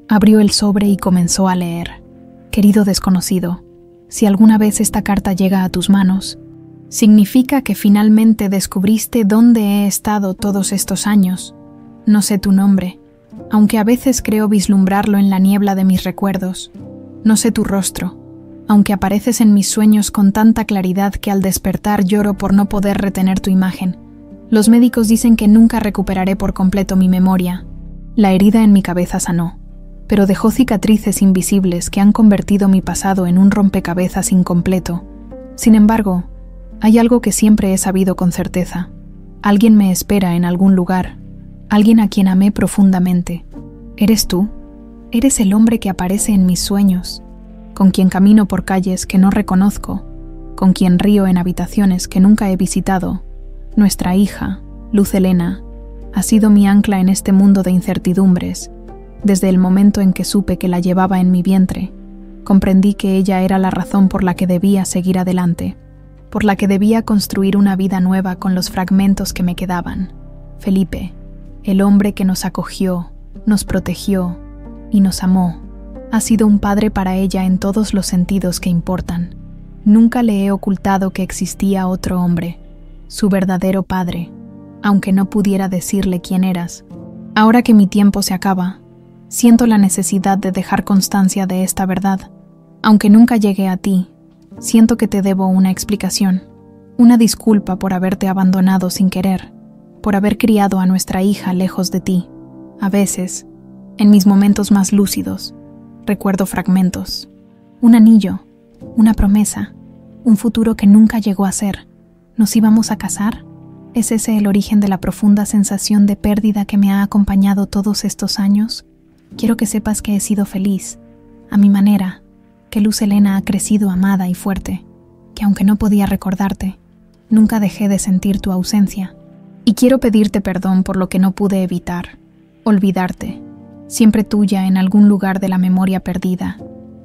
abrió el sobre y comenzó a leer. Querido desconocido, si alguna vez esta carta llega a tus manos, significa que finalmente descubriste dónde he estado todos estos años. No sé tu nombre, aunque a veces creo vislumbrarlo en la niebla de mis recuerdos. No sé tu rostro, aunque apareces en mis sueños con tanta claridad que al despertar lloro por no poder retener tu imagen. Los médicos dicen que nunca recuperaré por completo mi memoria. La herida en mi cabeza sanó, pero dejó cicatrices invisibles que han convertido mi pasado en un rompecabezas incompleto. Sin embargo, hay algo que siempre he sabido con certeza. Alguien me espera en algún lugar, alguien a quien amé profundamente. ¿Eres tú? Eres el hombre que aparece en mis sueños, con quien camino por calles que no reconozco, con quien río en habitaciones que nunca he visitado. Nuestra hija, Luz Helena, ha sido mi ancla en este mundo de incertidumbres. Desde el momento en que supe que la llevaba en mi vientre, comprendí que ella era la razón por la que debía seguir adelante, por la que debía construir una vida nueva con los fragmentos que me quedaban. Felipe, el hombre que nos acogió, nos protegió y nos amó, ha sido un padre para ella en todos los sentidos que importan. Nunca le he ocultado que existía otro hombre, su verdadero padre, aunque no pudiera decirle quién eras. Ahora que mi tiempo se acaba, siento la necesidad de dejar constancia de esta verdad. Aunque nunca llegué a ti, siento que te debo una explicación, una disculpa por haberte abandonado sin querer, por haber criado a nuestra hija lejos de ti. A veces, en mis momentos más lúcidos, recuerdo fragmentos. Un anillo, una promesa, un futuro que nunca llegó a ser. ¿Nos íbamos a casar? ¿Es ese el origen de la profunda sensación de pérdida que me ha acompañado todos estos años? Quiero que sepas que he sido feliz, a mi manera, que Luz Helena ha crecido amada y fuerte, que aunque no podía recordarte, nunca dejé de sentir tu ausencia. Y quiero pedirte perdón por lo que no pude evitar, olvidarte, siempre tuya en algún lugar de la memoria perdida,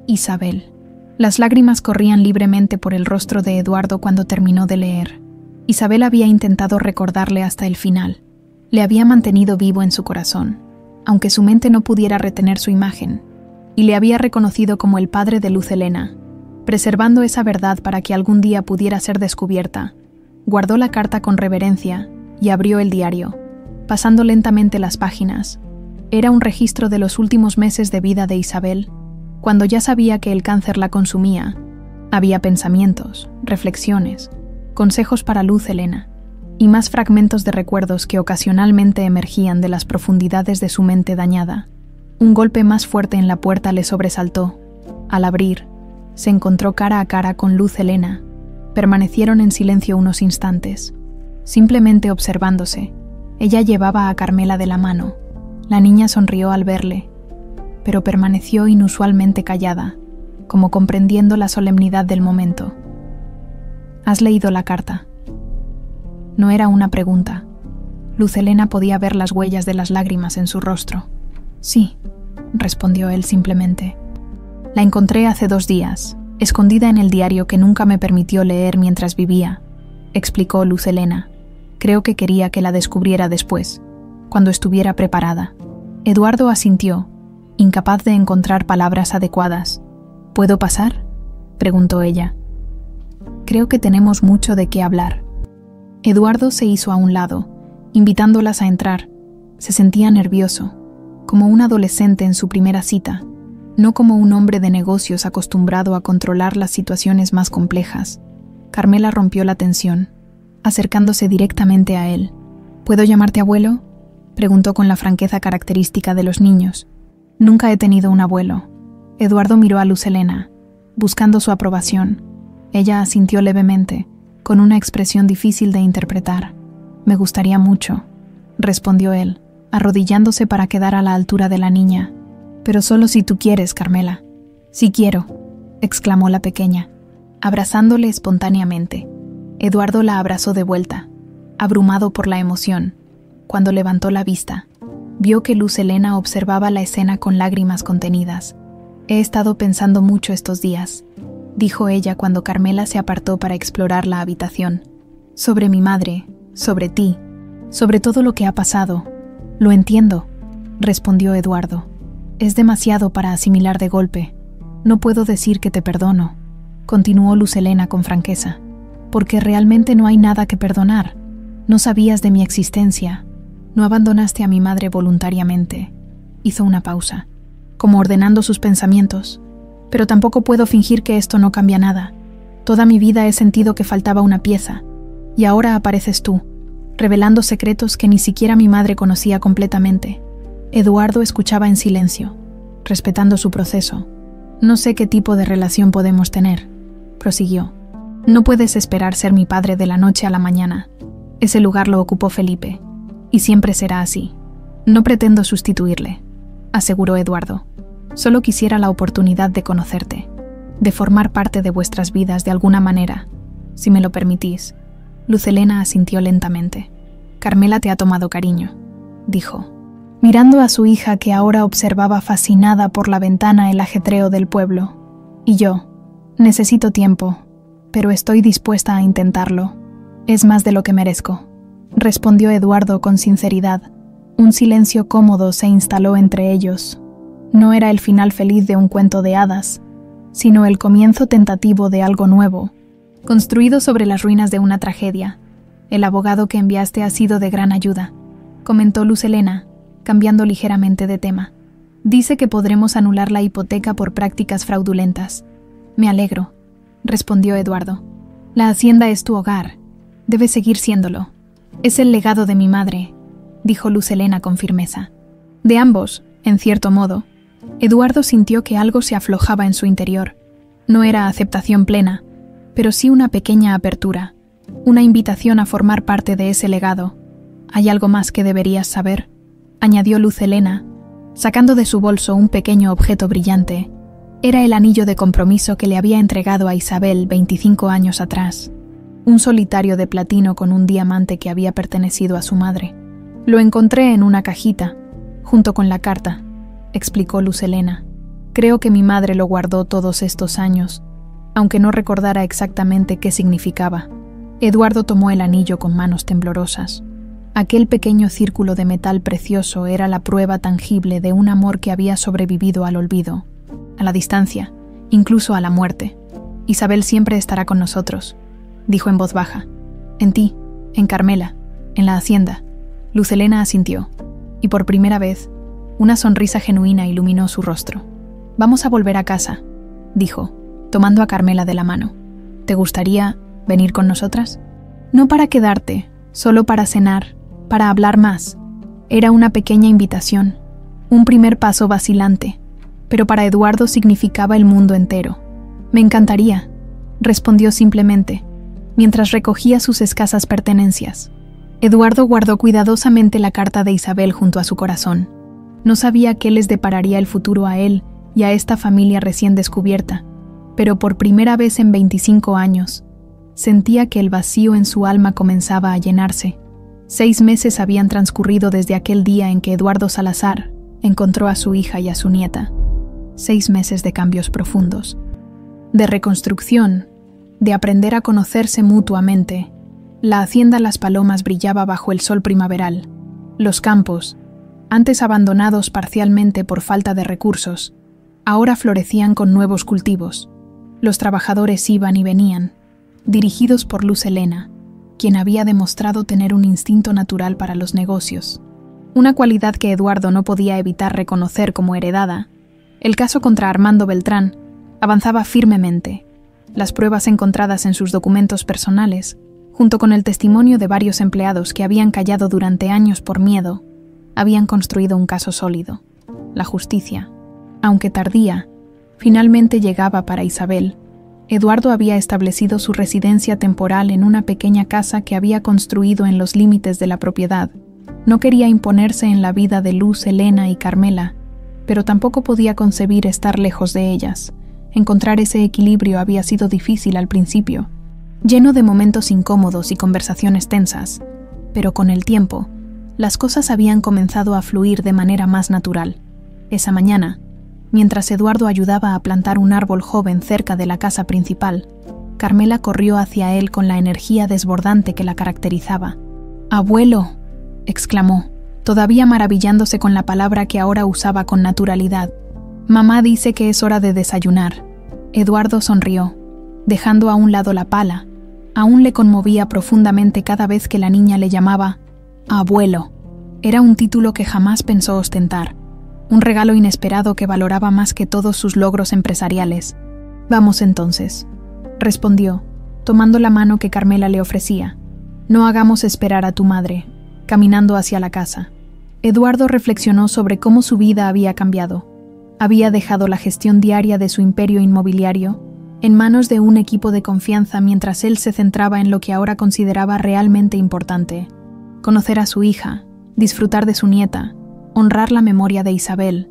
Isabel. Las lágrimas corrían libremente por el rostro de Eduardo cuando terminó de leer. Isabel había intentado recordarle hasta el final. Le había mantenido vivo en su corazón, aunque su mente no pudiera retener su imagen, y le había reconocido como el padre de Luz Helena, preservando esa verdad para que algún día pudiera ser descubierta. Guardó la carta con reverencia y abrió el diario, pasando lentamente las páginas. Era un registro de los últimos meses de vida de Isabel, cuando ya sabía que el cáncer la consumía. Había pensamientos, reflexiones, consejos para Luz Helena, y más fragmentos de recuerdos que ocasionalmente emergían de las profundidades de su mente dañada. Un golpe más fuerte en la puerta le sobresaltó. Al abrir, se encontró cara a cara con Luz Helena. Permanecieron en silencio unos instantes, simplemente observándose. Ella llevaba a Carmela de la mano. La niña sonrió al verle, pero permaneció inusualmente callada, como comprendiendo la solemnidad del momento. ¿Has leído la carta? No era una pregunta. Luz Helena podía ver las huellas de las lágrimas en su rostro. Sí, respondió él simplemente. La encontré hace 2 días, escondida en el diario que nunca me permitió leer mientras vivía, explicó Luz Helena. Creo que quería que la descubriera después, cuando estuviera preparada. Eduardo asintió, incapaz de encontrar palabras adecuadas. ¿Puedo pasar?, preguntó ella. Creo que tenemos mucho de qué hablar. Eduardo se hizo a un lado, invitándolas a entrar. Se sentía nervioso, como un adolescente en su primera cita, no como un hombre de negocios acostumbrado a controlar las situaciones más complejas. Carmela rompió la tensión, acercándose directamente a él. ¿Puedo llamarte abuelo?, preguntó con la franqueza característica de los niños. Nunca he tenido un abuelo. Eduardo miró a Luz Helena, buscando su aprobación. Ella asintió levemente, con una expresión difícil de interpretar. Me gustaría mucho, respondió él, arrodillándose para quedar a la altura de la niña. Pero solo si tú quieres, Carmela. Sí quiero, exclamó la pequeña, abrazándole espontáneamente. Eduardo la abrazó de vuelta, abrumado por la emoción. Cuando levantó la vista, vio que Luz Helena observaba la escena con lágrimas contenidas. He estado pensando mucho estos días, dijo ella cuando Carmela se apartó para explorar la habitación. Sobre mi madre, sobre ti, sobre todo lo que ha pasado. Lo entiendo, respondió Eduardo. Es demasiado para asimilar de golpe. No puedo decir que te perdono, continuó Luz Helena con franqueza, porque realmente no hay nada que perdonar. No sabías de mi existencia. No abandonaste a mi madre voluntariamente. Hizo una pausa, como ordenando sus pensamientos. Pero tampoco puedo fingir que esto no cambia nada. Toda mi vida he sentido que faltaba una pieza, y ahora apareces tú, revelando secretos que ni siquiera mi madre conocía completamente. Eduardo escuchaba en silencio, respetando su proceso. No sé qué tipo de relación podemos tener, prosiguió. No puedes esperar ser mi padre de la noche a la mañana. Ese lugar lo ocupó Felipe, y siempre será así. No pretendo sustituirle, aseguró Eduardo. Solo quisiera la oportunidad de conocerte, de formar parte de vuestras vidas de alguna manera, si me lo permitís. Luz Helena asintió lentamente. Carmela te ha tomado cariño, dijo, mirando a su hija que ahora observaba fascinada por la ventana el ajetreo del pueblo. Y yo, necesito tiempo, pero estoy dispuesta a intentarlo. Es más de lo que merezco, respondió Eduardo con sinceridad. Un silencio cómodo se instaló entre ellos. No era el final feliz de un cuento de hadas, sino el comienzo tentativo de algo nuevo, construido sobre las ruinas de una tragedia. El abogado que enviaste ha sido de gran ayuda, comentó Luz Helena, cambiando ligeramente de tema. Dice que podremos anular la hipoteca por prácticas fraudulentas. Me alegro, respondió Eduardo. La hacienda es tu hogar. Debe seguir siéndolo. Es el legado de mi madre, dijo Luz Helena con firmeza. De ambos, en cierto modo. Eduardo sintió que algo se aflojaba en su interior. No era aceptación plena, pero sí una pequeña apertura, una invitación a formar parte de ese legado. ¿Hay algo más que deberías saber?, añadió Luz Helena, sacando de su bolso un pequeño objeto brillante. Era el anillo de compromiso que le había entregado a Isabel 25 años atrás. Un solitario de platino con un diamante que había pertenecido a su madre. Lo encontré en una cajita, junto con la carta, explicó Luz Helena. Creo que mi madre lo guardó todos estos años, aunque no recordara exactamente qué significaba. Eduardo tomó el anillo con manos temblorosas. Aquel pequeño círculo de metal precioso era la prueba tangible de un amor que había sobrevivido al olvido, a la distancia, incluso a la muerte. Isabel siempre estará con nosotros, dijo en voz baja. En ti, en Carmela, en la hacienda. Luz Helena asintió, y por primera vez, una sonrisa genuina iluminó su rostro. Vamos a volver a casa, dijo, tomando a Carmela de la mano. ¿Te gustaría venir con nosotras? No para quedarte, solo para cenar, para hablar más. Era una pequeña invitación, un primer paso vacilante, pero para Eduardo significaba el mundo entero. Me encantaría, respondió simplemente, mientras recogía sus escasas pertenencias. Eduardo guardó cuidadosamente la carta de Isabel junto a su corazón. No sabía qué les depararía el futuro a él y a esta familia recién descubierta, pero por primera vez en 25 años, sentía que el vacío en su alma comenzaba a llenarse. 6 meses habían transcurrido desde aquel día en que Eduardo Salazar encontró a su hija y a su nieta. 6 meses de cambios profundos, de reconstrucción, de aprender a conocerse mutuamente. La hacienda Las Palomas brillaba bajo el sol primaveral. Los campos, antes abandonados parcialmente por falta de recursos, ahora florecían con nuevos cultivos. Los trabajadores iban y venían, dirigidos por Luz Helena, quien había demostrado tener un instinto natural para los negocios, una cualidad que Eduardo no podía evitar reconocer como heredada. El caso contra Armando Beltrán avanzaba firmemente. Las pruebas encontradas en sus documentos personales, junto con el testimonio de varios empleados que habían callado durante años por miedo, habían construido un caso sólido. La justicia, aunque tardía, finalmente llegaba para Isabel. Eduardo había establecido su residencia temporal en una pequeña casa que había construido en los límites de la propiedad. No quería imponerse en la vida de Luz, Helena y Carmela, pero tampoco podía concebir estar lejos de ellas. Encontrar ese equilibrio había sido difícil al principio, lleno de momentos incómodos y conversaciones tensas, pero con el tiempo, las cosas habían comenzado a fluir de manera más natural. Esa mañana, mientras Eduardo ayudaba a plantar un árbol joven cerca de la casa principal, Carmela corrió hacia él con la energía desbordante que la caracterizaba. «¡Abuelo!», exclamó, todavía maravillándose con la palabra que ahora usaba con naturalidad. «Mamá dice que es hora de desayunar». Eduardo sonrió, dejando a un lado la pala. Aún le conmovía profundamente cada vez que la niña le llamaba «abuelo». Era un título que jamás pensó ostentar, un regalo inesperado que valoraba más que todos sus logros empresariales. «Vamos entonces», respondió, tomando la mano que Carmela le ofrecía. «No hagamos esperar a tu madre», caminando hacia la casa. Eduardo reflexionó sobre cómo su vida había cambiado. Había dejado la gestión diaria de su imperio inmobiliario en manos de un equipo de confianza mientras él se centraba en lo que ahora consideraba realmente importante: conocer a su hija, disfrutar de su nieta, honrar la memoria de Isabel.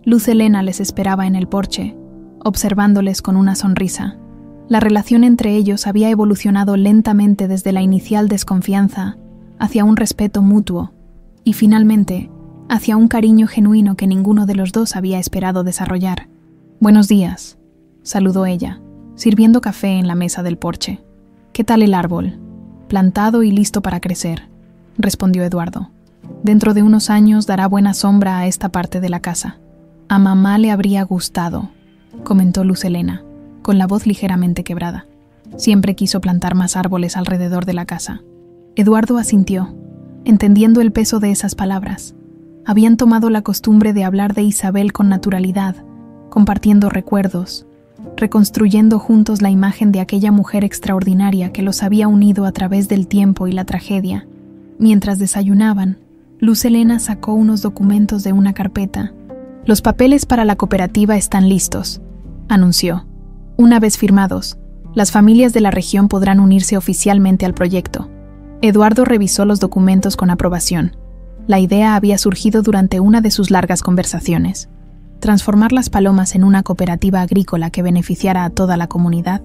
Luz Helena les esperaba en el porche, observándoles con una sonrisa. La relación entre ellos había evolucionado lentamente desde la inicial desconfianza hacia un respeto mutuo y finalmente hacia un cariño genuino que ninguno de los dos había esperado desarrollar. «Buenos días», saludó ella, sirviendo café en la mesa del porche. «¿Qué tal el árbol?» «Plantado y listo para crecer», respondió Eduardo. «Dentro de unos años dará buena sombra a esta parte de la casa». «A mamá le habría gustado», comentó Luz Helena, con la voz ligeramente quebrada. «Siempre quiso plantar más árboles alrededor de la casa». Eduardo asintió, entendiendo el peso de esas palabras. Habían tomado la costumbre de hablar de Isabel con naturalidad, compartiendo recuerdos, reconstruyendo juntos la imagen de aquella mujer extraordinaria que los había unido a través del tiempo y la tragedia. Mientras desayunaban, Luz Helena sacó unos documentos de una carpeta. «Los papeles para la cooperativa están listos», anunció. «Una vez firmados, las familias de la región podrán unirse oficialmente al proyecto». Eduardo revisó los documentos con aprobación. La idea había surgido durante una de sus largas conversaciones: transformar Las Palomas en una cooperativa agrícola que beneficiara a toda la comunidad,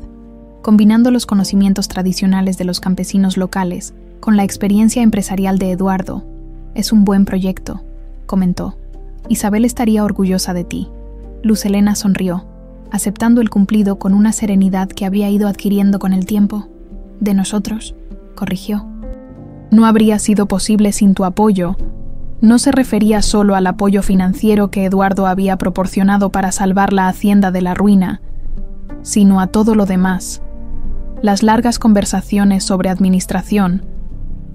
combinando los conocimientos tradicionales de los campesinos locales con la experiencia empresarial de Eduardo. «Es un buen proyecto», comentó. «Isabel estaría orgullosa de ti». Luz Helena sonrió, aceptando el cumplido con una serenidad que había ido adquiriendo con el tiempo. «De nosotros», corrigió. «No habría sido posible sin tu apoyo». No se refería solo al apoyo financiero que Eduardo había proporcionado para salvar la hacienda de la ruina, sino a todo lo demás: las largas conversaciones sobre administración,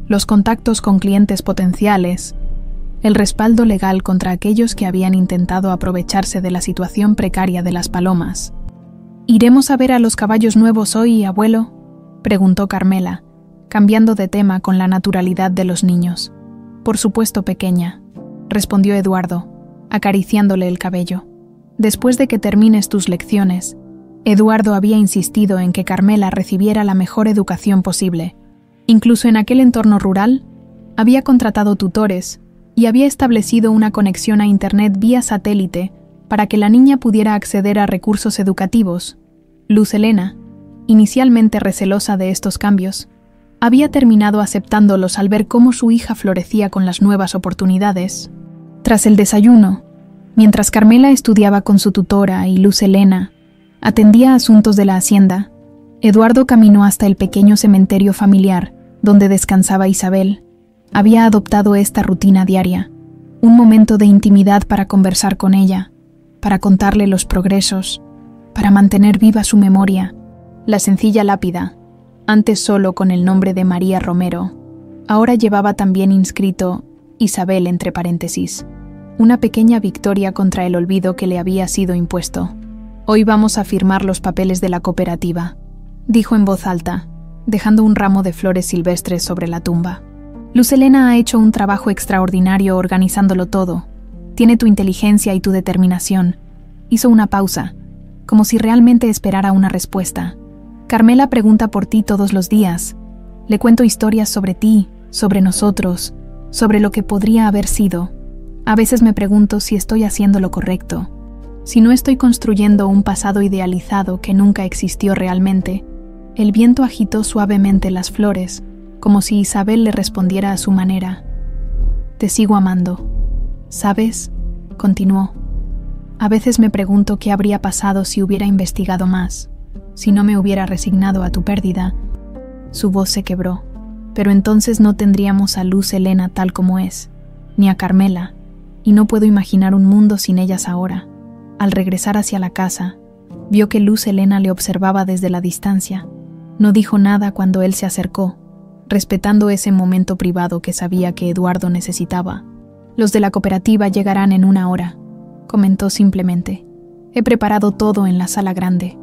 los contactos con clientes potenciales, el respaldo legal contra aquellos que habían intentado aprovecharse de la situación precaria de Las Palomas. «¿Iremos a ver a los caballos nuevos hoy, abuelo?», preguntó Carmela, cambiando de tema con la naturalidad de los niños. «Por supuesto, pequeña», respondió Eduardo, acariciándole el cabello. «Después de que termines tus lecciones». Eduardo había insistido en que Carmela recibiera la mejor educación posible. Incluso en aquel entorno rural, había contratado tutores y había establecido una conexión a Internet vía satélite para que la niña pudiera acceder a recursos educativos. Luz Helena, inicialmente recelosa de estos cambios, había terminado aceptándolos al ver cómo su hija florecía con las nuevas oportunidades. Tras el desayuno, mientras Carmela estudiaba con su tutora y Luz Helena atendía asuntos de la hacienda, Eduardo caminó hasta el pequeño cementerio familiar donde descansaba Isabel. Había adoptado esta rutina diaria, un momento de intimidad para conversar con ella, para contarle los progresos, para mantener viva su memoria. La sencilla lápida, antes solo con el nombre de María Romero, ahora llevaba también inscrito Isabel entre paréntesis, una pequeña victoria contra el olvido que le había sido impuesto. «Hoy vamos a firmar los papeles de la cooperativa», dijo en voz alta, dejando un ramo de flores silvestres sobre la tumba. «Luz Helena ha hecho un trabajo extraordinario organizándolo todo. Tiene tu inteligencia y tu determinación». Hizo una pausa, como si realmente esperara una respuesta. «Carmela pregunta por ti todos los días. Le cuento historias sobre ti, sobre nosotros, sobre lo que podría haber sido. A veces me pregunto si estoy haciendo lo correcto. Si no estoy construyendo un pasado idealizado que nunca existió realmente, el viento agitó suavemente las flores, como si Isabel le respondiera a su manera. Te sigo amando. ¿Sabes? Continuó. A veces me pregunto qué habría pasado si hubiera investigado más, si no me hubiera resignado a tu pérdida. Su voz se quebró, pero entonces no tendríamos a Luz Helena tal como es, ni a Carmela, y no puedo imaginar un mundo sin ellas ahora. Al regresar hacia la casa, vio que Luz Helena le observaba desde la distancia. No dijo nada cuando él se acercó, respetando ese momento privado que sabía que Eduardo necesitaba. Los de la cooperativa llegarán en 1 hora, comentó simplemente. He preparado todo en la sala grande.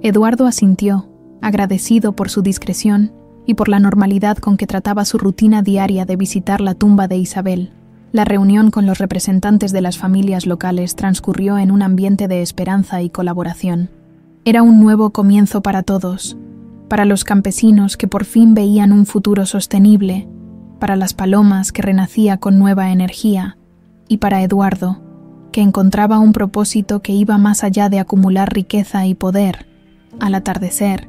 Eduardo asintió, agradecido por su discreción y por la normalidad con que trataba su rutina diaria de visitar la tumba de Isabel. La reunión con los representantes de las familias locales transcurrió en un ambiente de esperanza y colaboración. Era un nuevo comienzo para todos, para los campesinos que por fin veían un futuro sostenible, para las palomas que renacía con nueva energía, y para Eduardo, que encontraba un propósito que iba más allá de acumular riqueza y poder. Al atardecer,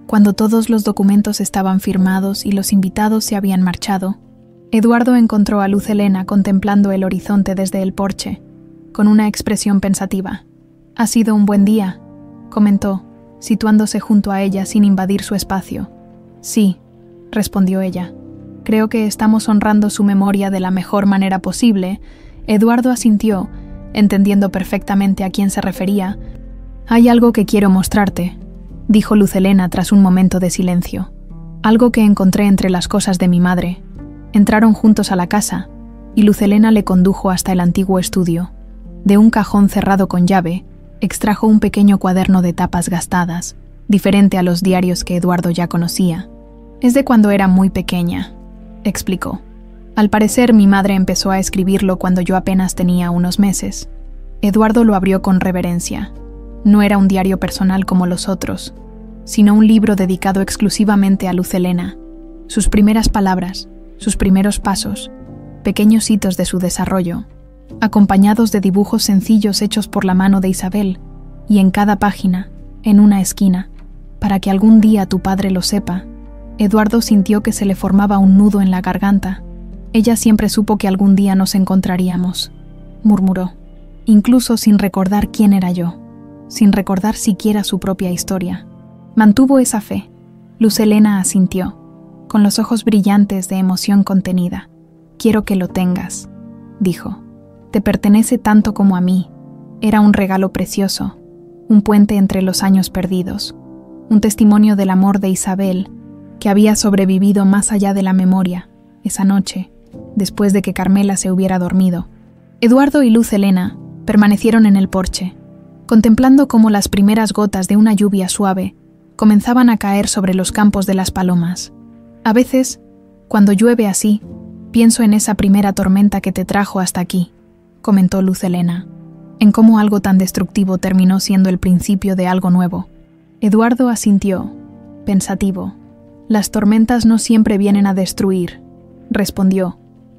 cuando todos los documentos estaban firmados y los invitados se habían marchado, Eduardo encontró a Luz Helena contemplando el horizonte desde el porche, con una expresión pensativa. «Ha sido un buen día», comentó, situándose junto a ella sin invadir su espacio. «Sí», respondió ella. «Creo que estamos honrando su memoria de la mejor manera posible». Eduardo asintió, entendiendo perfectamente a quién se refería. «Hay algo que quiero mostrarte», dijo Luz Helena tras un momento de silencio. «Algo que encontré entre las cosas de mi madre». Entraron juntos a la casa, y Luz Helena le condujo hasta el antiguo estudio. De un cajón cerrado con llave, extrajo un pequeño cuaderno de tapas gastadas, diferente a los diarios que Eduardo ya conocía. «Es de cuando era muy pequeña», explicó. «Al parecer mi madre empezó a escribirlo cuando yo apenas tenía unos meses». Eduardo lo abrió con reverencia. No era un diario personal como los otros, sino un libro dedicado exclusivamente a Luz Helena. Sus primeras palabras, sus primeros pasos, pequeños hitos de su desarrollo, acompañados de dibujos sencillos hechos por la mano de Isabel, y en cada página, en una esquina, para que algún día tu padre lo sepa. Eduardo sintió que se le formaba un nudo en la garganta. «Ella siempre supo que algún día nos encontraríamos», murmuró, incluso sin recordar quién era yo, sin recordar siquiera su propia historia. Mantuvo esa fe. Luz Helena asintió, con los ojos brillantes de emoción contenida. «Quiero que lo tengas», dijo. «Te pertenece tanto como a mí». Era un regalo precioso, un puente entre los años perdidos, un testimonio del amor de Isabel, que había sobrevivido más allá de la memoria, esa noche, después de que Carmela se hubiera dormido. Eduardo y Luz Helena permanecieron en el porche, contemplando cómo las primeras gotas de una lluvia suave comenzaban a caer sobre los campos de las palomas. «A veces, cuando llueve así, pienso en esa primera tormenta que te trajo hasta aquí», comentó Luz Helena, «en cómo algo tan destructivo terminó siendo el principio de algo nuevo». Eduardo asintió, pensativo. «Las tormentas no siempre vienen a destruir», respondió,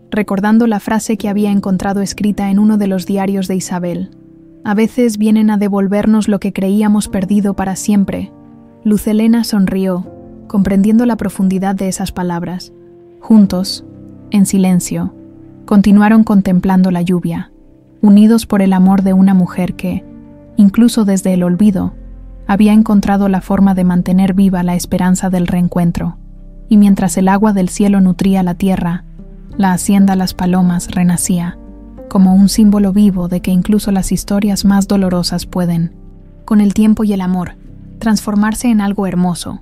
recordando la frase que había encontrado escrita en uno de los diarios de Isabel. «A veces vienen a devolvernos lo que creíamos perdido para siempre». Luz Helena sonrió, comprendiendo la profundidad de esas palabras. Juntos, en silencio, continuaron contemplando la lluvia, unidos por el amor de una mujer que, incluso desde el olvido, había encontrado la forma de mantener viva la esperanza del reencuentro. Y mientras el agua del cielo nutría la tierra, la hacienda Las Palomas renacía, como un símbolo vivo de que incluso las historias más dolorosas pueden, con el tiempo y el amor, transformarse en algo hermoso,